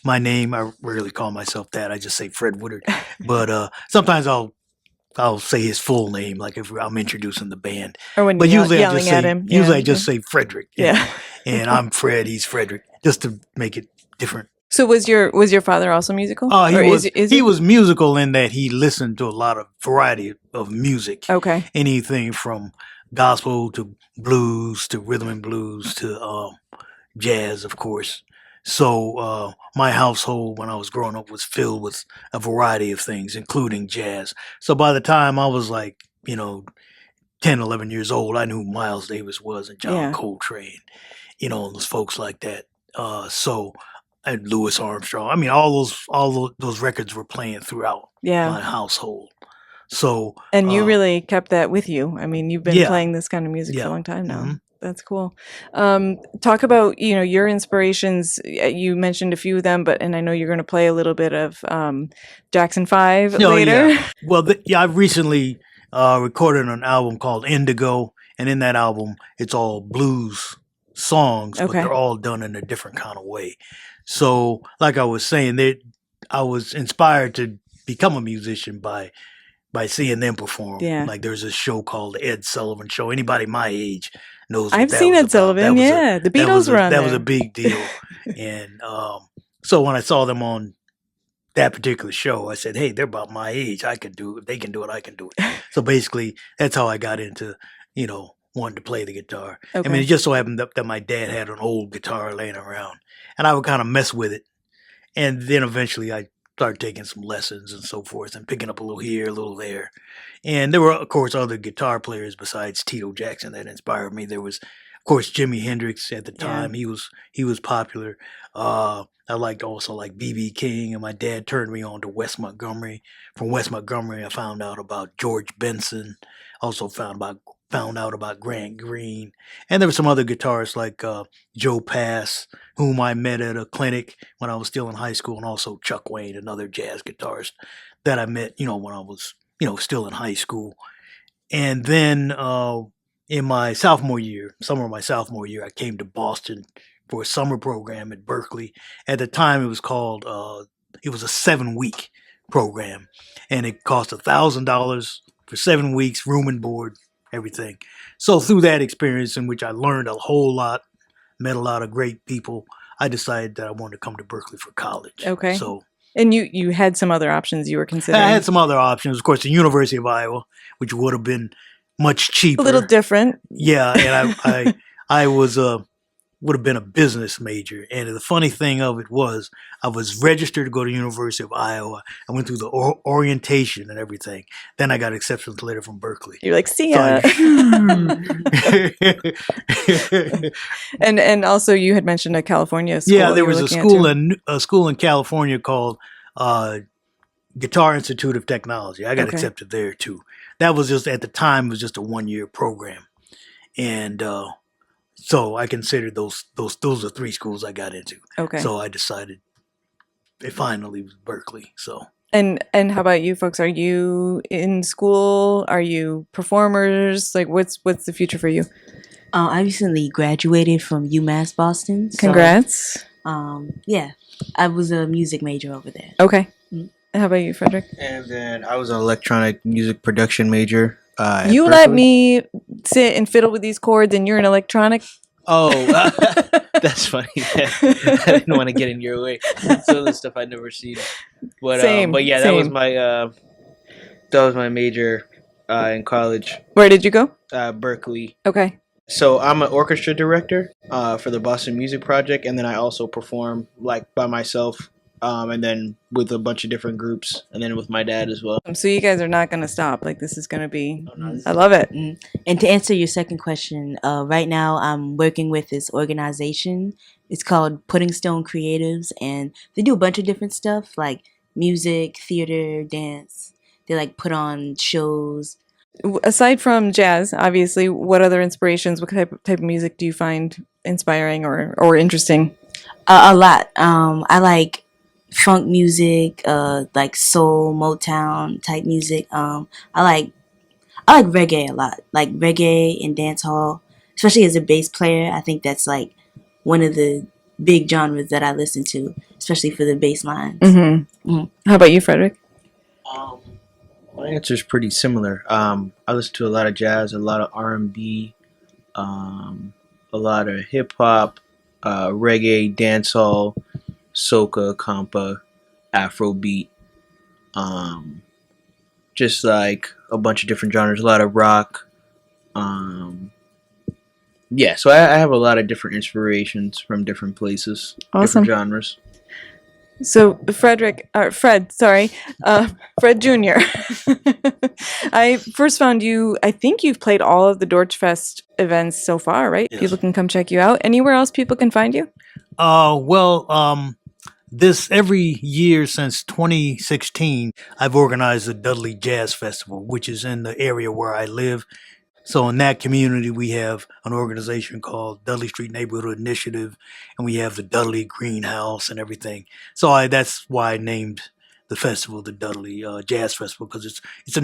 my name. I rarely call myself that. I just say Fred Woodard. But sometimes I'll say his full name, like if I'm introducing the band. Or when But you're usually I yelling just at say him. usually I just say Frederick. you Yeah. know, and I'm Fred. He's Frederick, just to make it different. So was your father also musical? He Or was. is He was musical in that he listened to a lot of variety of music. Okay. Anything from gospel to blues to rhythm and blues to jazz, of course. So my household when I was growing up was filled with a variety of things, including jazz. So by the time I was like, 10, 11 years old, I knew who Miles Davis was and John Yeah. Coltrane, and those folks like that. And Louis Armstrong. I mean, all those records were playing throughout Yeah. my household. So And you really kept that with you. I mean, you've been Yeah. playing this kind of music for Yeah. a long time now. Mhm. That's cool. Talk about, your inspirations. You mentioned a few of them, and I know you're going to play a little bit of Jackson 5 later. Yeah. Well, I've recently recorded an album called Indigo, and in that album, it's all blues songs, but Okay. they're all done in a different kind of way. So, like I was saying, I was inspired to become a musician by seeing them perform. Yeah. Like there's a show called the Ed Sullivan Show. Anybody my age knows. What I've that seen was Ed about. Sullivan. That was Yeah. The Beatles were on That was there. a big deal. And so when I saw them on that particular show, I said, "Hey, they're about my age. I can do it. If they can do it, I can do it." So basically, that's how I got into wanting to play the guitar. I mean, Okay. it just so happened that my dad had an old guitar laying around, and I would kind of mess with it. And then eventually I started taking some lessons and so forth and picking up a little here, a little there. And there were, of course, other guitar players besides Tito Jackson that inspired me. There was, of course, Jimi Hendrix at the Yeah. time. He was popular. I liked also like B.B. King, and my dad turned me on to Wes Montgomery. From Wes Montgomery, I found out about George Benson. Also found out about Grant Green. And there were some other guitarists like Joe Pass, whom I met at a clinic when I was still in high school, and also Chuck Wayne, another jazz guitarist that I met, when I was, still in high school. And then in my summer of my sophomore year, I came to Boston for a summer program at Berkeley. At the time, it was called, it was a 7-week program, and it cost $1,000 for 7 weeks, room and board, everything. So through that experience, in which I learned a whole lot, met a lot of great people, I decided that I wanted to come to Berkeley for college. Okay. So And you had some other options you were considering. I had some other options. Of course, the University of Iowa, which would have been much cheaper. a little different. Yeah, and I would have been a business major. And the funny thing of it was, I was registered to go to the University of Iowa. I went through the orientation and everything. Then I got an acceptance letter from Berkeley. You're like, see So ya. I- and also you had mentioned a California school. yeah, there you were was looking at a school in California called Guitar Institute of Technology. I got Okay. accepted there too. That was just at the time it was just a 1-year program, and so I considered those are 3 schools I got into. Okay. So I decided it finally was Berkeley. So And how about you folks? Are you in school? Are you performers? Like what's the future for you? I recently graduated from UMass Boston. So, Congrats. yeah, I was a music major over there. Okay. Mm. How about you, Frederick? And then I was an electronic music production major. At You let Berkeley. me sit and fiddle with these chords, and you're an electronic. Oh, that's funny. I didn't want to get in your way. Some of the stuff I'd never seen. But Same, yeah, same. that was my major in college, Where did you go? Berkeley. Okay. So I'm an orchestra director for the Boston Music Project, and then I also perform like by myself, and then with a bunch of different groups, and then with my dad as well. So you guys are not going to stop. Like, this is going to be. I love it. And to answer your second question, right now I'm working with this organization. It's called Pudding Stone Creatives, and they do a bunch of different stuff like music, theater, dance. They like put on shows. Aside from jazz, obviously, what other inspirations, what type of music do you find inspiring or interesting? A lot. I like funk music, like soul, Motown type music. I like reggae a lot, like reggae and dancehall. Especially as a bass player, I think that's like one of the big genres that I listen to, especially for the bass lines. How about you, Frederick? My answer is pretty similar. I listen to a lot of jazz, a lot of R&B, a lot of hip hop, reggae, dancehall, soca, compa, Afrobeat, just like a bunch of different genres, a lot of rock. Yeah, so I have a lot of different inspirations from different places, Awesome. different genres. So Fred Jr. I first found you, I think you've played all of the Dorchfest events so far, right? Yes. People can come check you out. Anywhere else people can find you? This every year since 2016, I've organized the Dudley Jazz Festival, which is in the area where I live. So in that community, we have an organization called Dudley Street Neighborhood Initiative, and we have the Dudley Greenhouse and everything. So that's why I named the festival the Dudley Jazz Festival, because it's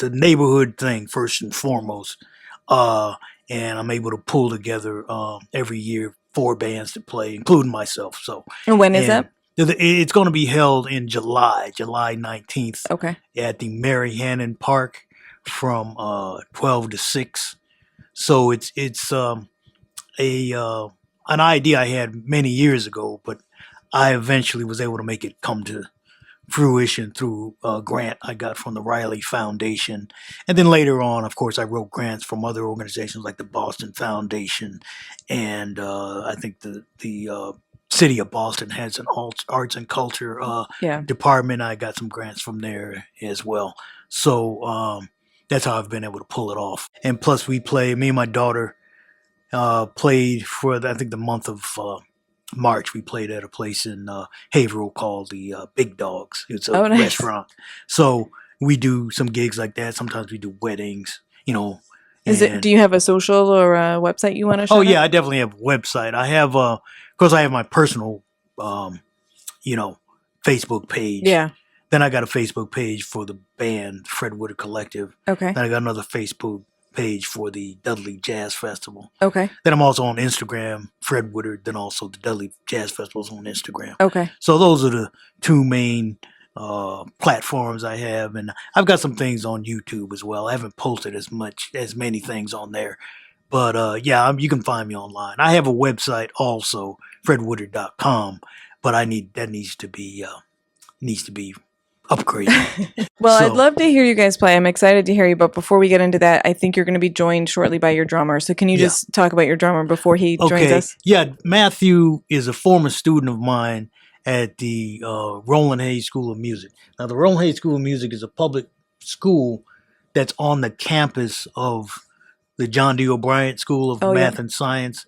a neighborhood thing first and foremost, and I'm able to pull together every year 4 bands to play, including myself. So And when is that? It's going to be held in July 19th, Okay. at the Mary Hannon Park from 12 to 6. So it's an idea I had many years ago, but I eventually was able to make it come to fruition through a grant I got from the Riley Foundation. And then later on, of course, I wrote grants from other organizations like the Boston Foundation, and I think the city of Boston has an arts and culture department. I got some grants from there as well. So that's how I've been able to pull it off. And plus, me and my daughter played for I think the month of March. We played at a place in Haverhill called the Big Dogs. It's a nice. restaurant. So we do some gigs like that. Sometimes we do weddings, Do you have a social or a website you want to show? Oh yeah, I definitely have a website. I have, of course, I have my personal, Facebook page. Yeah. Then I got a Facebook page for the band Fred Woodard Collective. Okay. Then I got another Facebook page for the Dudley Jazz Festival. Okay. Then I'm also on Instagram, Fred Woodard. Then also the Dudley Jazz Festival is on Instagram. Okay. So those are the 2 main platforms I have, and I've got some things on YouTube as well. I haven't posted as many things on there, but you can find me online. I have a website also, fredwoodard.com, but that needs to be upgraded. Well, So- I'd love to hear you guys play. I'm excited to hear you, but before we get into that, I think you're going to be joined shortly by your drummer. So can you just talk about your drummer before he joins us? Yeah, Matthew is a former student of mine at the Roland Hayes School of Music. Now, the Roland Hayes School of Music is a public school that's on the campus of the John D. O'Brien School of Math and Science.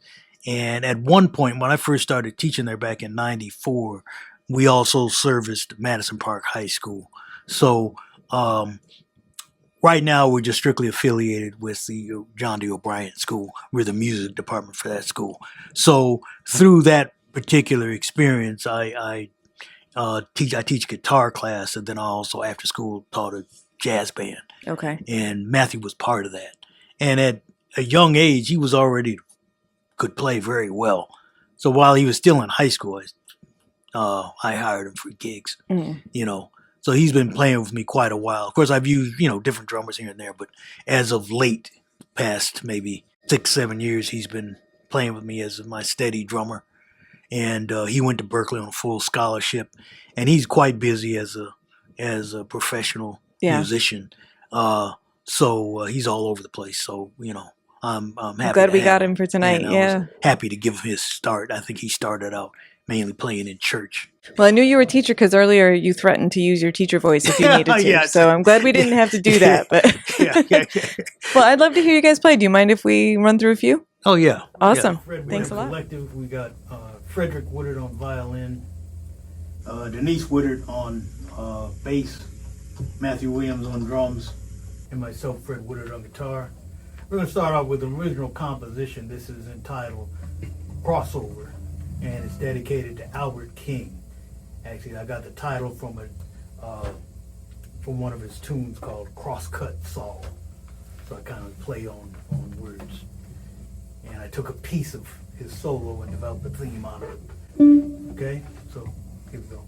And at one point, when I first started teaching there back in '94, we also serviced Madison Park High School. So right now, we're just strictly affiliated with the John D. O'Brien School. We're the music department for that school. So through that particular experience, I teach guitar class, and then I also after school taught a jazz band. Okay. And Matthew was part of that. And a young age, he was already could play very well. So while he was still in high school, I hired him for gigs, you know. So he's been playing with me quite a while. Of course, I've used, you know, different drummers here and there, but as of late, past maybe 6-7 years, he's been playing with me as my steady drummer. And he went to Berkeley on a full scholarship, and he's quite busy as a professional musician. So he's all over the place. So, you know, I'm happy. I'm glad we got him for tonight. And I was happy to give him his start. I think he started out mainly playing in church. Well, I knew you were a teacher because earlier you threatened to use your teacher voice if you needed to. Yeah. So I'm glad we didn't have to do that. But well, I'd love to hear you guys play. Do you mind if we run through a few? Oh, yeah. Awesome. Yeah. Fred Thanks a Woodard lot. Collective. We got Frederick Woodard on violin, Denise Woodard on bass, Matthew Williams on drums, and myself, Fred Woodard, on guitar. We're going to start off with an original composition. This is entitled Crossover, and it's dedicated to Albert King. Actually, I got the title from one of his tunes called Crosscut Saw. So I kind of play on words. And I took a piece of his solo and developed a theme out of it. Okay, so here we go.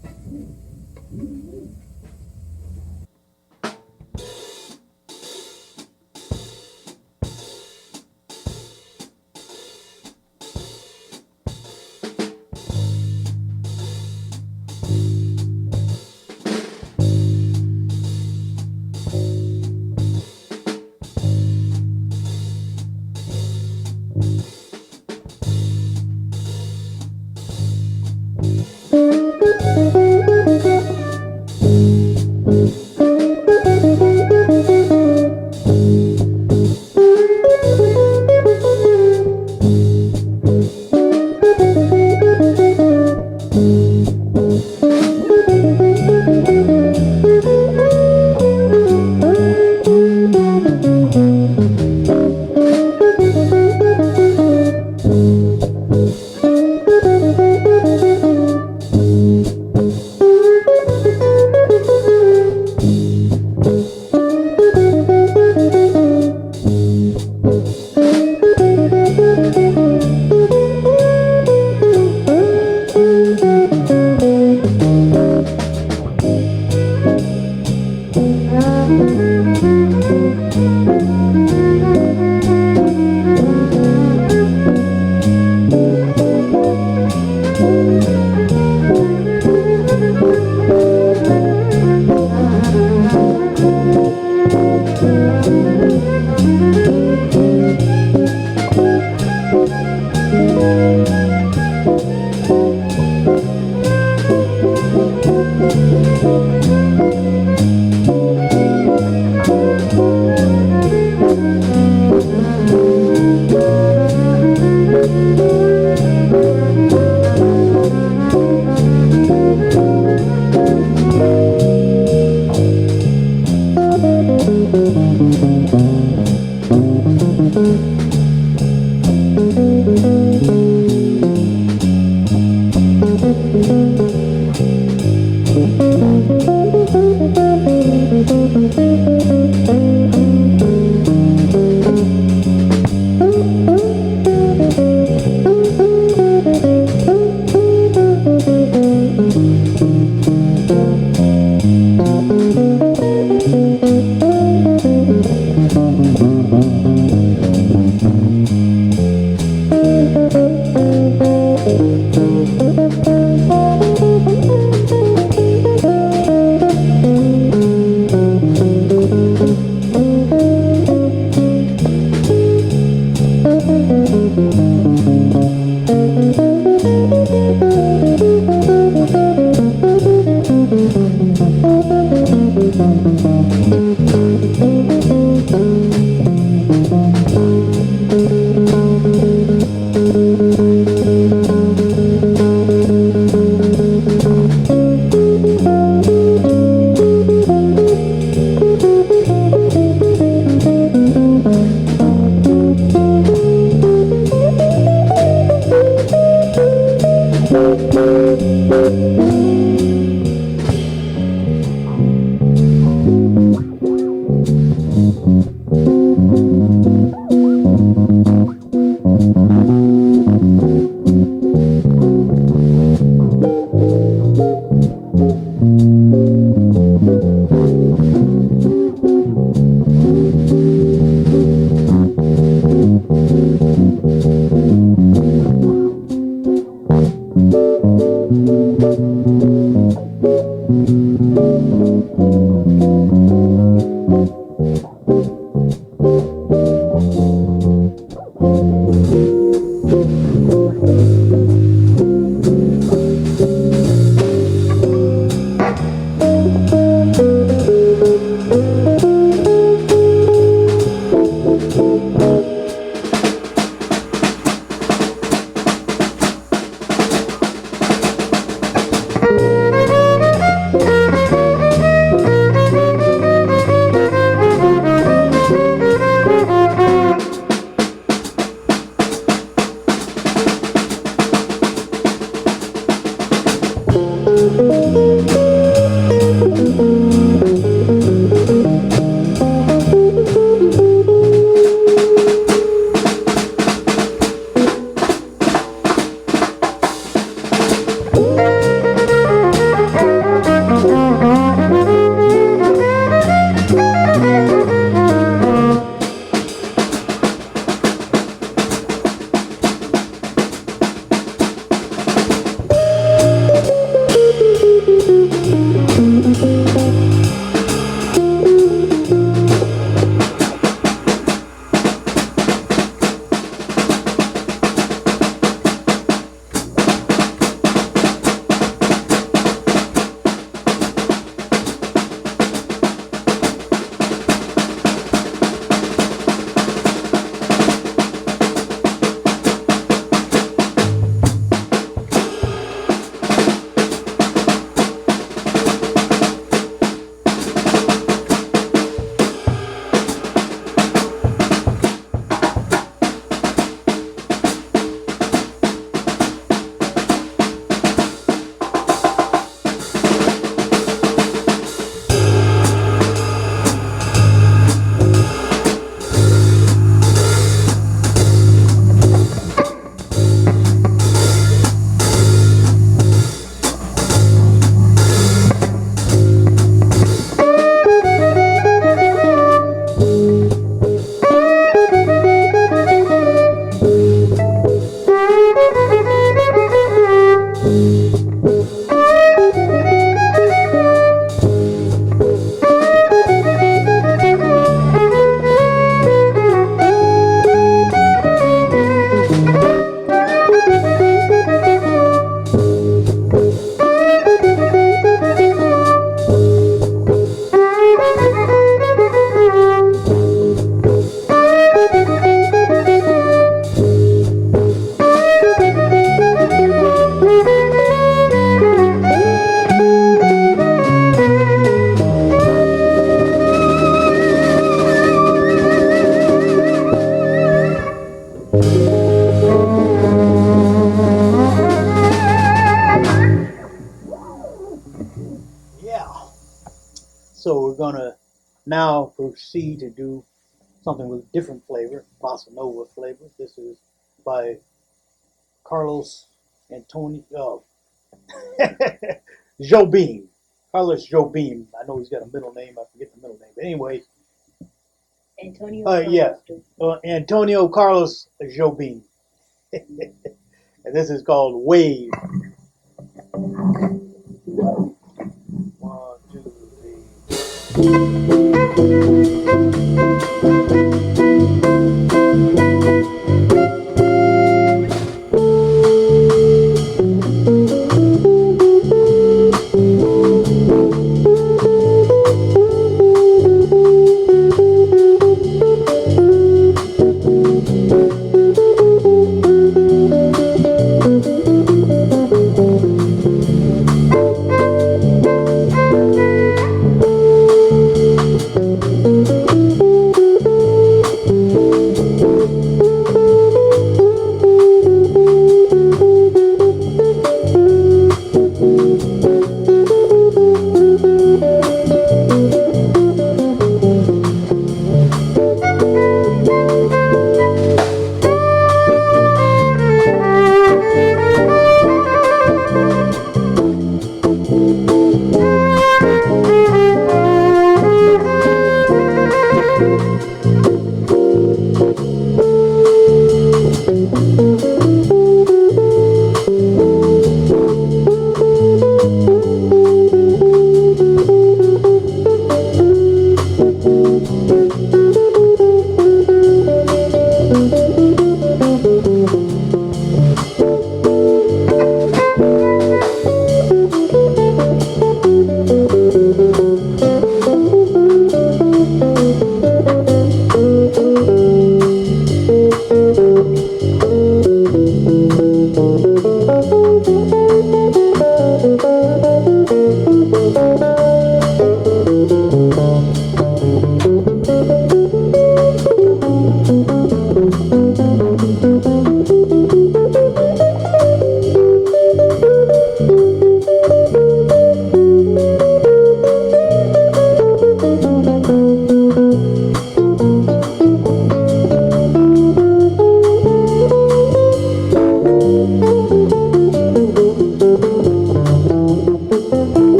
gonna now proceed to do something with different flavor, bossa nova flavor. This is by Carlos Antonio Jobim. Carlos Jobim. I know he's got a middle name. I forget the middle name. But anyway, Antonio Carlos Jobim. And this is called Wave. 1, 2, 3.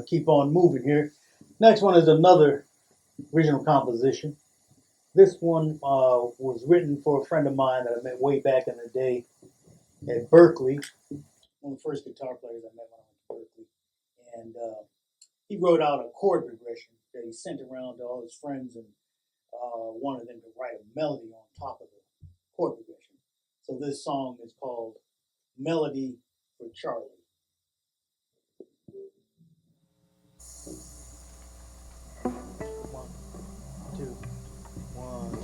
keep on moving here. Next one is another original composition. This one was written for a friend of mine that I met way back in the day at Berkeley. One of the first guitar players I met when I went to Berkeley. And he wrote out a chord progression that he sent around to all his friends and wanted them to write a melody on top of the chord progression. So this song is called Melody for Charlie. One, two, one,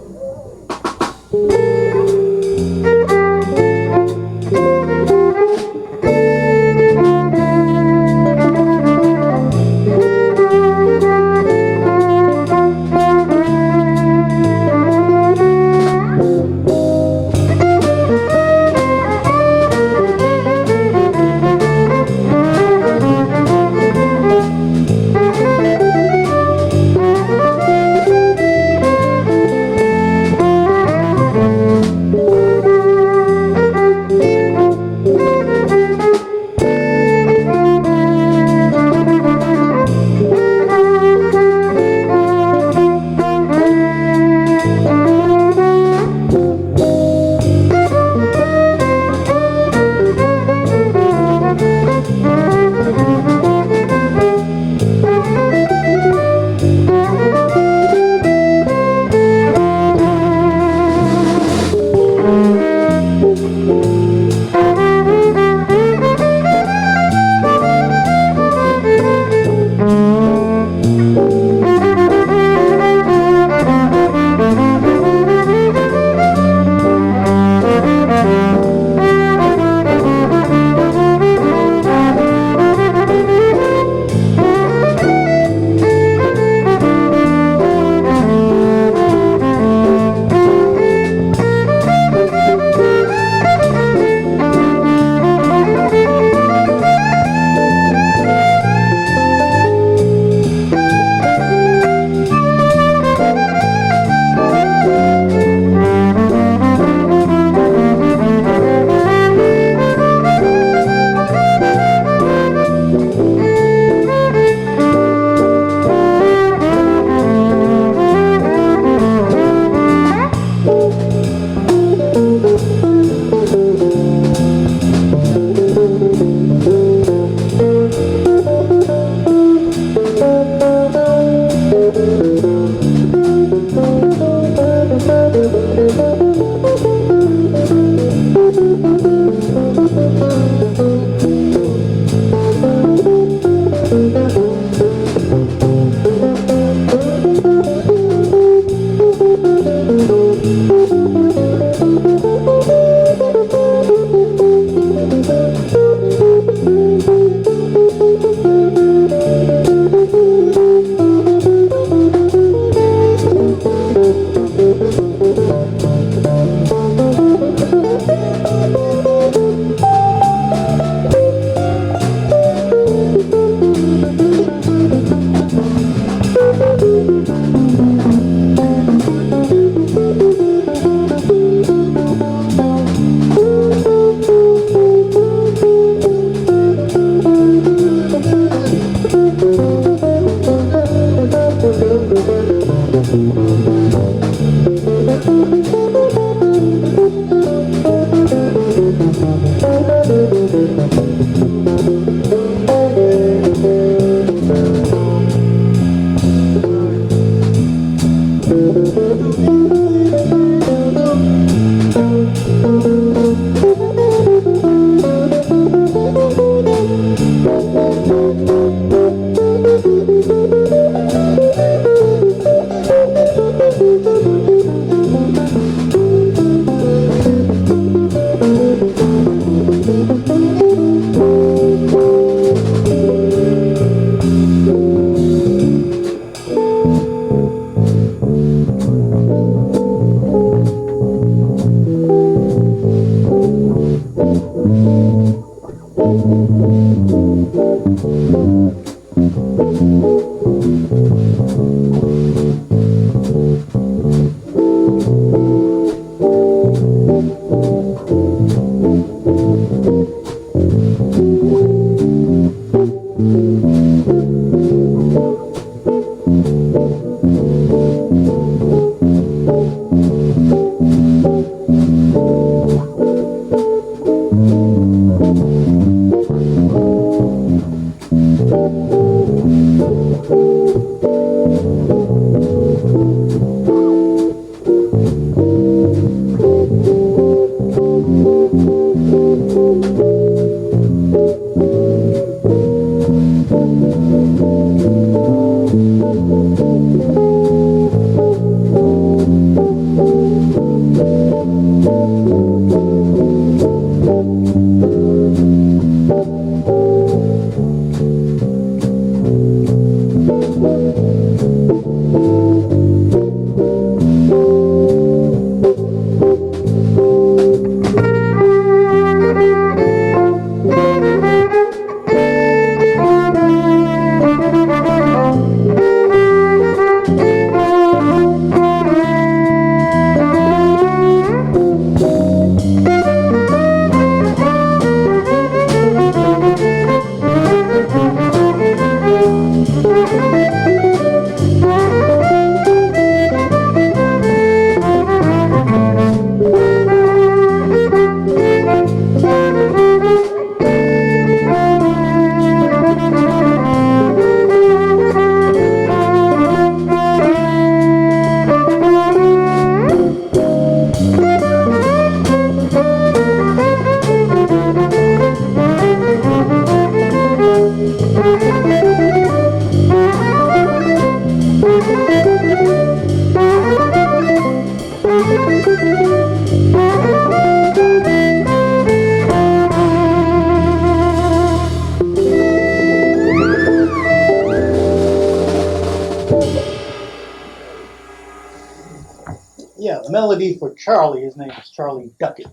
Yeah, melody for Charlie. His name is Charlie Duckett.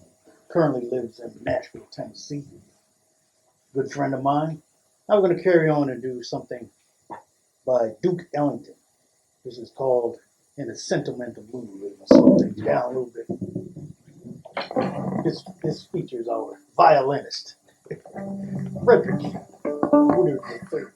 Currently lives in Nashville, Tennessee. Good friend of mine. Now we're going to carry on and do something by Duke Ellington. This is called In a Sentimental Mood. We're going to slow things down a little bit. This features our violinist, Frederick Woodard Collective.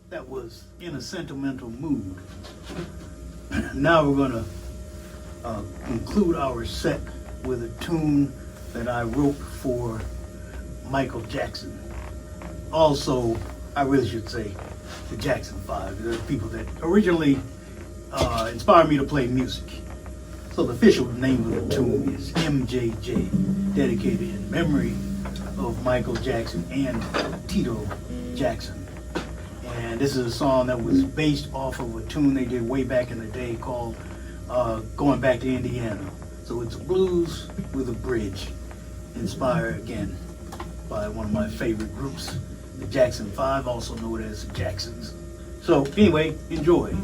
That was In a Sentimental Mood. Now we're going to conclude our set with a tune that I wrote for Michael Jackson. Also, I really should say the Jackson 5. They're the people that originally inspired me to play music. So the official name of the tune is MJJ, dedicated in memory of Michael Jackson and Tito Jackson. And this is a song that was based off of a tune they did way back in the day called Going Back to Indiana. So it's a blues with a bridge, inspired again by one of my favorite groups, the Jackson 5, also known as the Jacksons. So anyway, enjoy.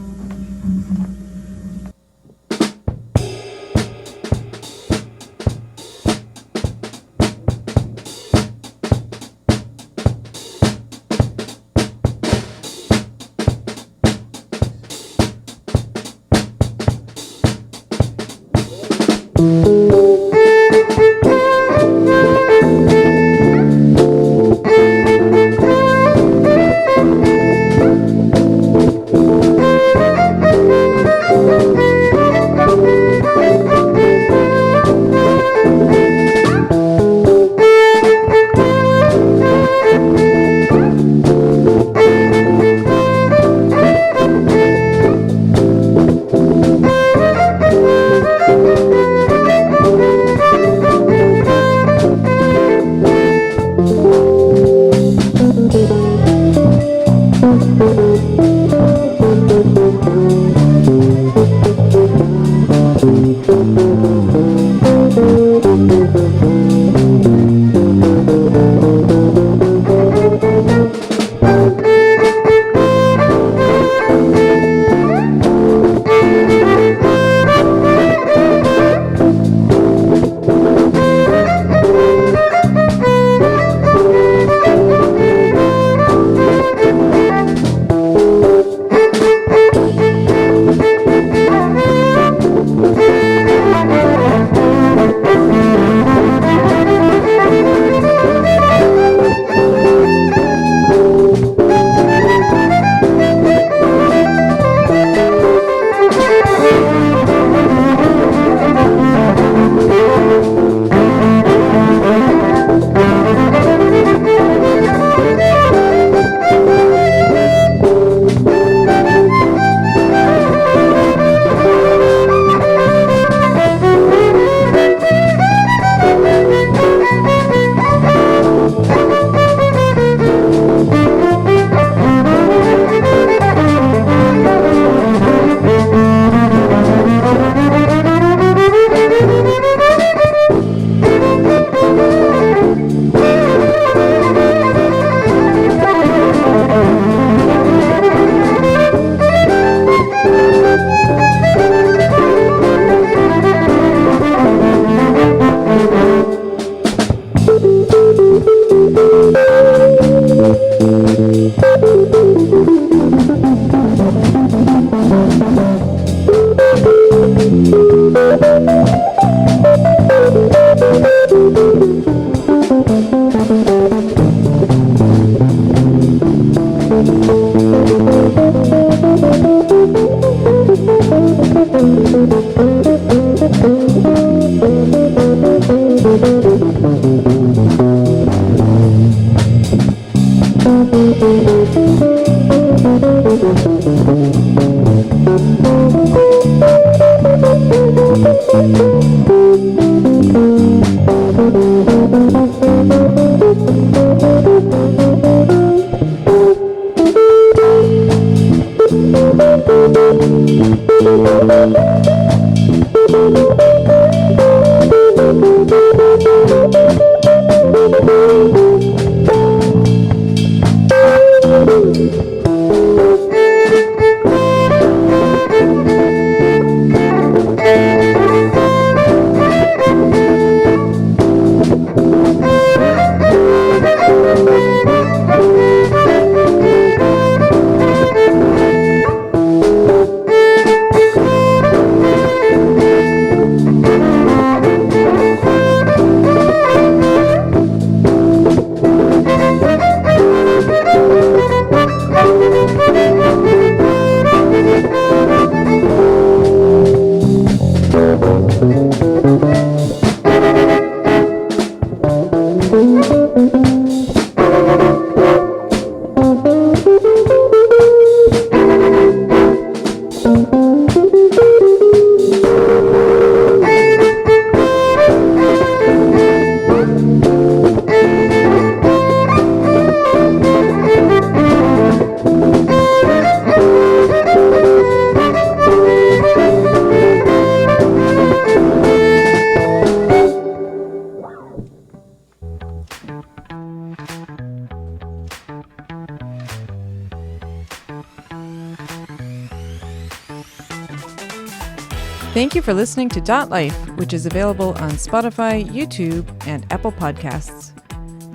Thank you for listening to DotLife, which is available on Spotify, YouTube, and Apple Podcasts.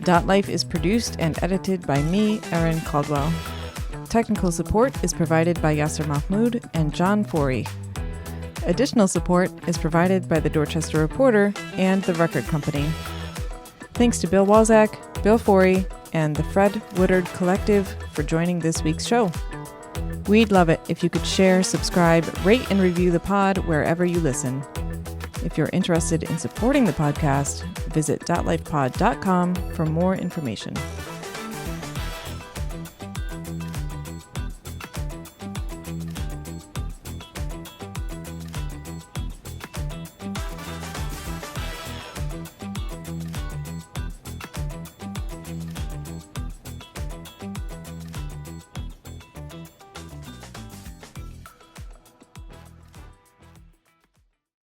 DotLife is produced and edited by me, Erin Caldwell. Technical support is provided by Yasser Mahmood and John Forry. Additional support is provided by the Dorchester Reporter and the Record Company. Thanks to Bill Walczak, Bill Forry, and the Fred Woodard Collective for joining this week's show. We'd love it if you could share, subscribe, rate, and review the pod wherever you listen. If you're interested in supporting the podcast, visit dotlifepod.com for more information.